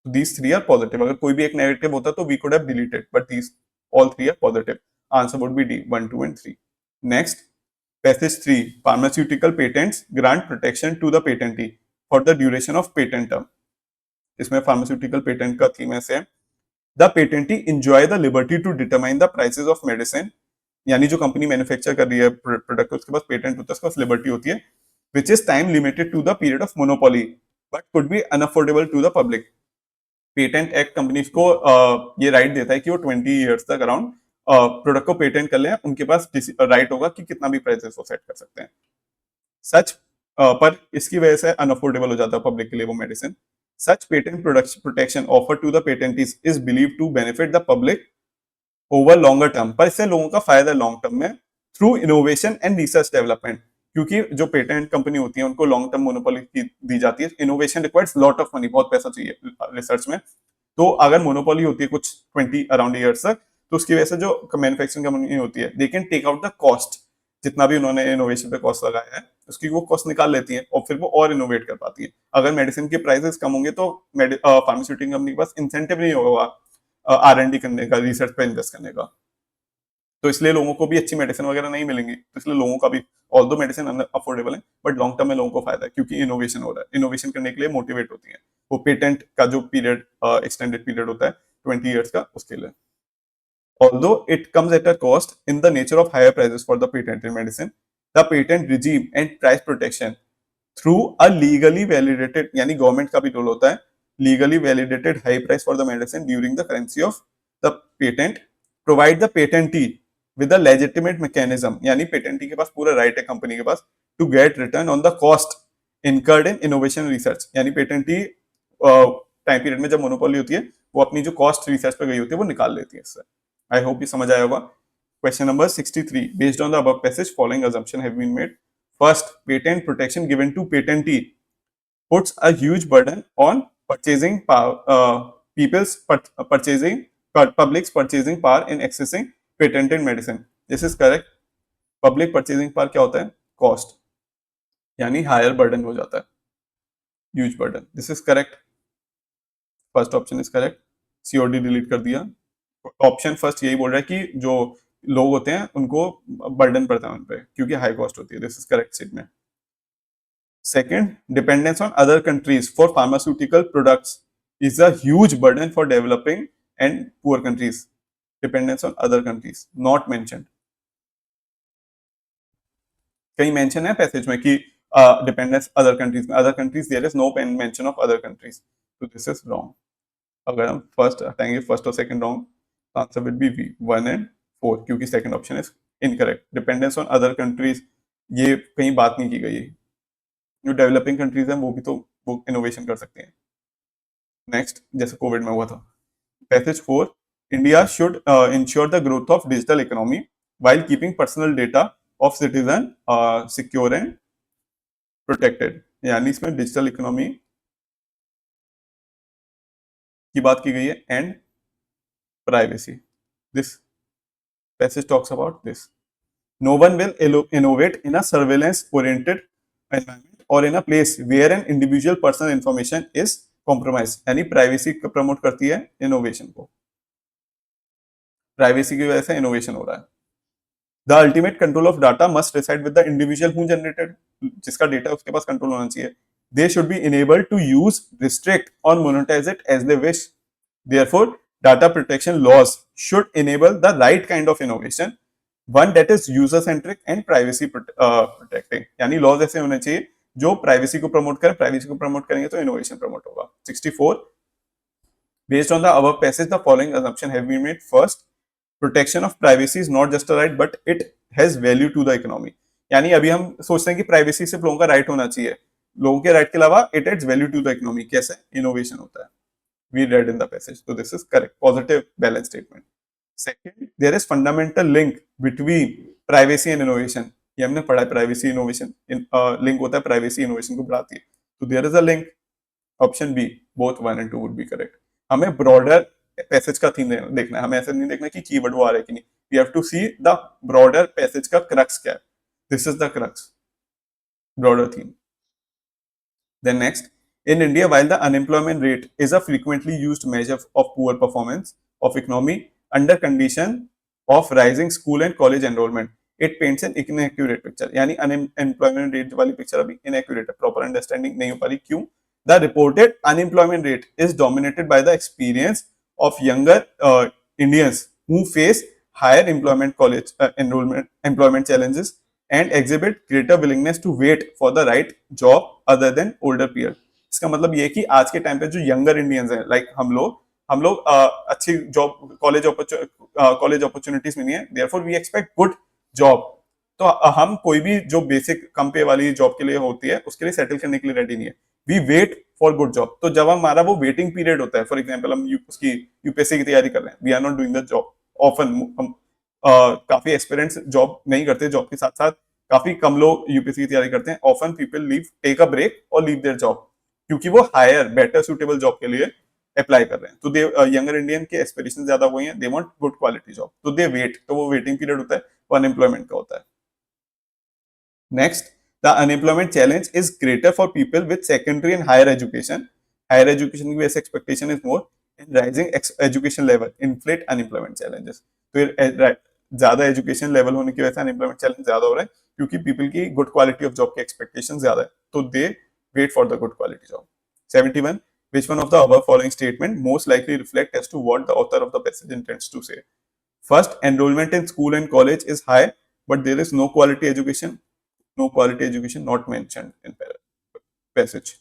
These three are positive. अगर कोई भी एक नेगेटिव होता तो we could have deleted, but these all three are positive. Answer would be D, 1, 2 and 3. Next, passage 3. Pharmaceutical patents grant protection to the patentee for the duration of patent term. इसमें pharmaceutical patent का theme ऐसे है. The patentee enjoy the liberty to determine the prices of medicine. यानी जो company manufacture कर रही है product, उसके पास पेटेंट होता है, उसके पास लिबर्टी होती है, which is time limited to the period of monopoly, but could be unaffordable to the public. Patent act companies को ये राइट देता है कि वो 20 इयर्स तक अराउंड प्रोडक्ट को पेटेंट कर ले, उनके पास राइट होगा कि कितना भी प्राइसेस वो सेट कर सकते हैं. सच पर इसकी वजह से अनअफोर्डेबल हो जाता है पब्लिक के लिए वो medicine. Such patent protection offer to the patentees is believe to benefit the public over longer term. पर इससे लोगों का फायदा लॉन्ग टर्म में through innovation and research development, क्योंकि जो पेटेंट कंपनी होती है उनको लॉन्ग टर्म मोनोपोली दी जाती है. Innovation requires lot of money, बहुत पैसा चाहिए रिसर्च में. तो अगर मोनोपोली होती है कुछ 20 अराउंड ईयर्स तक, तो उसकी वजह से जो मैन्युफैक्चरिंग कंपनी होती है, they can take out the cost. जितना भी उन्होंने इनोवेशन पे कॉस्ट लगाया है उसकी वो कॉस्ट निकाल लेती है और फिर वो और इनोवेट कर पाती है. अगर मेडिसिन के प्राइसेस कम होंगे तो फार्मास्यूटिकल कंपनी के पास इंसेंटिव नहीं होगा R&D करने का, रिसर्च पे इन्वेस्ट करने का. तो इसलिए लोगों को भी अच्छी मेडिसिन वगैरह नहीं मिलेंगी. तो इसलिए लोगों का भी, ऑल्दो मेडिसिन अफोर्डेबल है, बट लॉन्ग टर्म में लोगों को फायदा है क्योंकि इनोवेशन हो रहा है. इनोवेशन करने के लिए मोटिवेट होती है. वो पेटेंट का जो पीरियड एक्सटेंडेड पीरियड होता है 20 इयर्स का, उसके लिए. Although it comes at a cost in the nature of higher prices for the patented medicine, the patent regime and price protection through a legally validated, यानी government का भी role होता है, legally validated high price for the medicine during the currency of the patent provide the patentee with a legitimate mechanism, यानी पेटेंटी के पास पूरा right है company के पास to get return on the cost incurred in innovation research. यानी पेटेंटी time period में जब monopoly होती है वो अपनी जो कॉस्ट रिसर्च पे गई होती है वो निकाल लेती है इससे। आई होप ये समझ आया होगा। Question number 63. Based on the above passage, following assumption have been made. First, patent protection given to patentee puts a huge burden on purchasing power, public's purchasing power in accessing patented medicine. This is correct. Public purchasing power क्या होता है? Cost, यानी higher burden हो जाता है, huge burden. This is correct. First option is correct. COD delete कर दिया। Option first यही बोल रहा है कि जो लोग होते हैं उनको बर्डन पड़ता है उन पे क्योंकि हाई कॉस्ट होती है। This is correct statement. Second, dependence on other countries for pharmaceutical products is a huge burden for developing and poor countries. Dependence on other countries not mentioned. कहीं मेंशन है passage में कि dependence other countries में, other countries there is no mention of other countries, तो this is wrong. अगर हम first हटाएंगे, first और second wrong, answer will be B 1 and 4 क्योंकि second option is incorrect. Dependence on other countries ये कहीं बात नहीं की गई है। जो डेवलपिंग कंट्रीज हैं वो भी तो वो इनोवेशन कर सकते हैं। नेक्स्ट, जैसे कोविड में हुआ था। Passage 4, India should ensure the growth of digital economy while keeping personal data of citizen secure and protected। यानी इसमें डिजिटल इकोनॉमी की बात की गई है and privacy. This passage talks about this. No one will innovate in a surveillance oriented environment or in a place where an individual personal information is compromised। यानी privacy promote करती है innovation को, privacy की वजह से innovation हो रहा है। The ultimate control of data must reside with the individual who generated. जिसका डेटा उसके पास कंट्रोल होना चाहिए। They should be enabled to use, restrict और monetise it as they wish. Therefore, data protection laws should enable the right kind of innovation, one that is user centric and privacy protecting। यानी laws ऐसे होने चाहिए जो privacy को promote करें, privacy को promote करेंगे तो इनोवेशन प्रमोट होगा। 64, based on the above passage the following assumption have been made। First, protection of privacy is not just a right but it has value to the economy। यानी अभी हम सोचते हैं कि प्राइवेसी सिर्फ लोगों का राइट होना चाहिए, लोगों के राइट के अलावा it adds value to the economy. कैसे? इनोवेशन होता है। We read in the passage, so this is correct, positive balance statement। Second, there is fundamental link between privacy and innovation। ये हमने पढ़ा है, प्राइवेसी इनोवेशन लिंक होता है, privacy innovation को बढ़ाती है, तो there is a link। Option B, both 1 and 2 would be correct। हमें ब्रॉडर पैसेज का थीम देखना है, हमें ऐसे नहीं देखना कि कीवर्ड वो आ रहा है कि नहीं। We have to see the broader passage का क्रक्स क्या है। This is the crux, broader theme। Then next, in India, while the unemployment rate is a frequently used measure of poor performance of economy under condition of rising school and college enrollment, it paints an inaccurate picture। यानी unemployment rate वाली picture अभी inaccurate है, proper understanding नहीं हो पा रही। क्यों? The reported unemployment rate is dominated by the experience of younger Indians who face higher employment challenges and exhibit greater willingness to wait for the right job other than older peer। इसका मतलब ये है कि आज के time पे जो younger Indians हैं, लाइक हम लोग अच्छी जॉब, कॉलेज अपॉर्चुनिटीज मिली है, therefore we expect good job. तो हम कोई भी जो बेसिक कम पे वाली जॉब के लिए होती है उसके लिए सेटल करने के लिए रेडी नहीं है। We wait for good job. तो जब हमारा वो वेटिंग पीरियड होता है, फॉर एग्जाम्पल हम उसकी यूपीएससी की तैयारी कर रहे हैं, we are not doing the job often. हम काफी एक्सपीरियंस जॉब नहीं करते, जॉब के साथ साथ काफी कम लोग यूपीएससी की तैयारी करते हैं। Often people leave, take a break और लीव देयर जॉब क्योंकि वो हायर बेटर सुटेबल जॉब के लिए अप्लाई कर रहे हैं। तो दे यंगर इंडियन के एस्पिरेशन ज्यादा हुई हैं, they want good quality job, तो दे वेट। तो वो वेटिंग पीरियड होता है, वो अनएम्प्लॉयमेंट का होता है। Next, the unemployment challenge is greater for people with secondary and higher education. Higher education की वजह से expectation is more and rising education level inflate unemployment challenges. तो ज्यादा एजुकेशन लेवल होने की वजह से अनएम्प्लॉयमेंट चैलेंज ज्यादा हो रहा है क्योंकि पीपल की गुड क्वालिटी ऑफ जॉब की एक्सपेक्टेशन ज्यादा है, तो दे wait for the good quality job। 71, which one of the above following statement most likely reflect as to what the author of the passage intends to say? First, enrollment in school and college is high but there is no quality education। No quality education not mentioned in passage।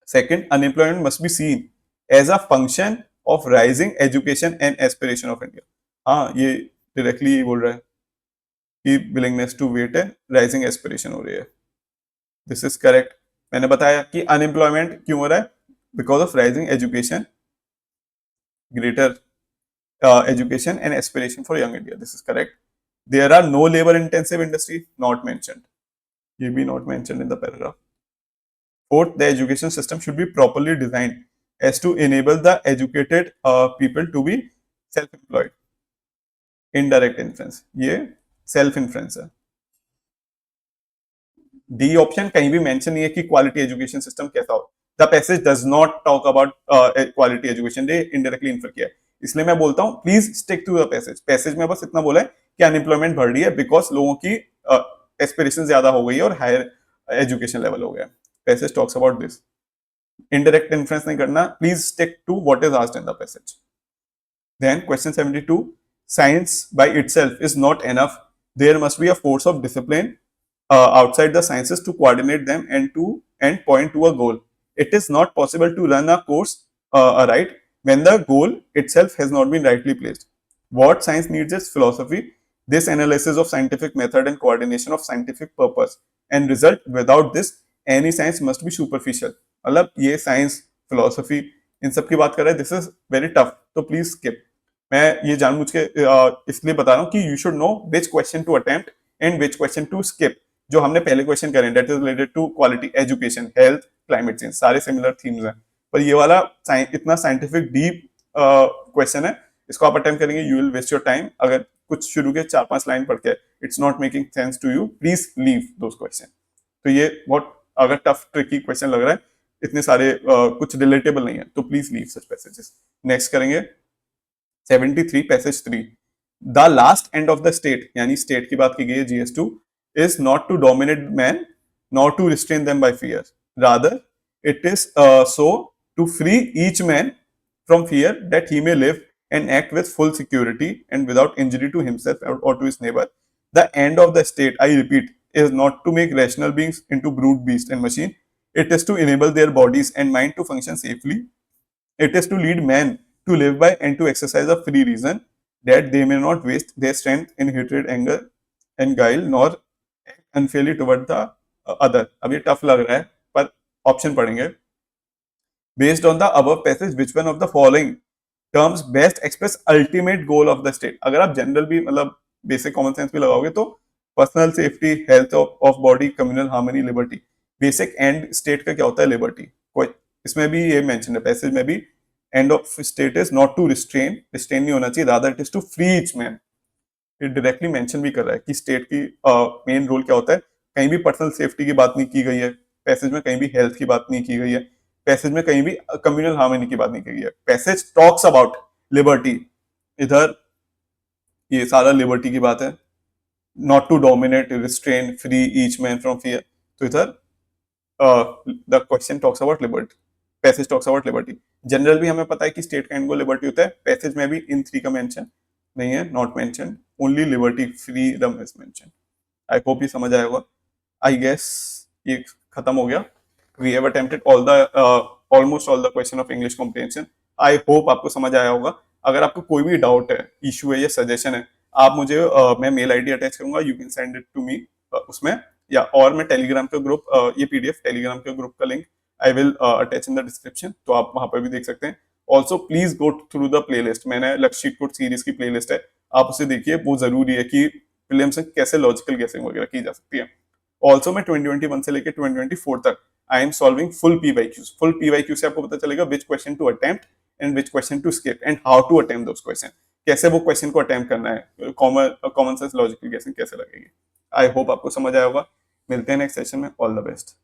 Second, unemployment must be seen as a function of rising education and aspiration of India। हाँ, ये directly बोल रहा है कि willingness to wait है, rising aspiration हो रही है। This is correct. मैंने बताया कि अनएम्प्लॉयमेंट क्यों हो रहा है, because of rising education greater education and aspiration for young India. This is correct. There are no labor intensive industry, not mentioned. ये भी not mentioned in the paragraph. Fourth, the education system should be properly designed as to enable the educated people to be self-employed. Indirect inference, ये self inference है. D option कहीं भी mention नहीं है कि quality education system कैसा हो. The passage does not talk about quality education, ये इनडायरेक्टली इन्फर किया है. इसलिए मैं बोलता हूं please stick to the passage. Passage में बस इतना बोला है कि अनएम्प्लॉयमेंट बढ़ रही है बिकॉज लोगों की एस्पिरेशन ज्यादा हो गई है और हायर एजुकेशन लेवल हो गया. Passage talks about this. Indirect influence नहीं करना. Please stick to what is asked in the passage. Then question 72, science by itself is not enough. There must be a force of discipline outside the sciences to coordinate them and point to a goal. It is not possible to run a course aright when the goal itself has not been rightly placed. What science needs is philosophy. This analysis of scientific method and coordination of scientific purpose and result. Without this, any science must be superficial. मतलब ये science, philosophy इन सब की बात कर रहे हैं. This is very tough, तो please skip. मैं ये जानबूझ के इसलिए बता रहा हूँ कि you should know which question to attempt and which question to skip. जो हमने पहले क्वेश्चन करे that is related to quality education, health, climate change, सारे सिमिलर थीम्स हैं. पर ये वाला इतना साइंटिफिक डीप क्वेश्चन है, इसको आप अटेम्प्ट करेंगे you will waste your time. अगर कुछ शुरू के 4-5 लाइन पढ़ के it's not making sense to you, please leave those question. तो ये बहुत अगर टफ ट्रिकी क्वेश्चन लग रहा है, इतने सारे कुछ रिलेटेबल नहीं है, तो please leave such passages. Next करेंगे 73 passage 3. The last end of the state, यानी स्टेट की बात की गई है GS2, is not to dominate man not to restrain them by fear. Rather it is so to free each man from fear that he may live and act with full security and without injury to himself or to his neighbor. The end of the state, I repeat, is not to make rational beings into brute beast and machine. It is to enable their bodies and mind to function safely. It is to lead men to live by and to exercise a free reason, that they may not waste their strength in hatred, anger, and guile, nor act unfairly toward the other. अब ये tough लग रहा है, पर option पढ़ेंगे. Based on the above passage, which one of the following terms best express ultimate goal of the state? अगर आप general भी मतलब बेसिक कॉमन सेंस भी लगाओगे तो personal safety, health of body, communal harmony, liberty. Basic and state का क्या होता है? लिबर्टी. कोई इसमें भी ये मेंशन है पैसेज में भी, end of state is not to restrain नहीं होना चाहिए, rather it is to free each man. ये डायरेक्टली मेंशन भी कर रहा है कि स्टेट की मेन रोल क्या होता है. कहीं भी पर्सनल सेफ्टी की बात नहीं की गई है पैसेज में, कहीं भी हेल्थ की बात नहीं की गई है पैसेज में, कहीं भी कम्युनल हार्मनी की बात नहीं की गई है. Passage talks about liberty. इधर ये सारा लिबर्टी की बात है. Not to dominate, restrain, free each man from fear. तो इधर the question talks about liberty, passage talks about liberty. General भी हमें पता है कि स्टेट का एंड गोल लिबर्टी होता है. पैसेज में भी इन 3 का मेंशन नहीं है, not mention. Only liberty, freedom is mention. I hope ये समझ आया होगा. आई गेस ये खत्म हो गया. We have attempted almost all the question of English comprehension. I hope आपको समझ आया होगा. अगर आपको कोई भी डाउट है, इशू है या सजेशन है, आप मुझे मैं मेल आईडी अटैच करूंगा, you can send it to me उसमें, या और मैं टेलीग्राम का ग्रुप, ये PDF टेलीग्राम के ग्रुप का link I will attach in the description, तो आप वहां पर भी देख सकते हैं. Also please go through the playlist. मैंने लक्ष्य कोड सीरीज की प्लेलिस्ट है, आप उसे देखिए. वो जरूरी है कि फिल्म से कैसे लॉजिकल गेसिंग वगैरह की जा सकती है. ऑल्सो मैं 2021 से लेकर 2024 तक I am solving full PYQs. Full PYQ से आपको पता चलेगा which question to attempt and which question to skip and how to attempt those questions. कैसे वो क्वेश्चन को अटेम्प्ट करना है, कॉमन सेंस लॉजिकल गेसिंग कैसे लगेगी. आई होप आपको समझ आया होगा. मिलते हैं नेक्स्ट सेशन में. All the best.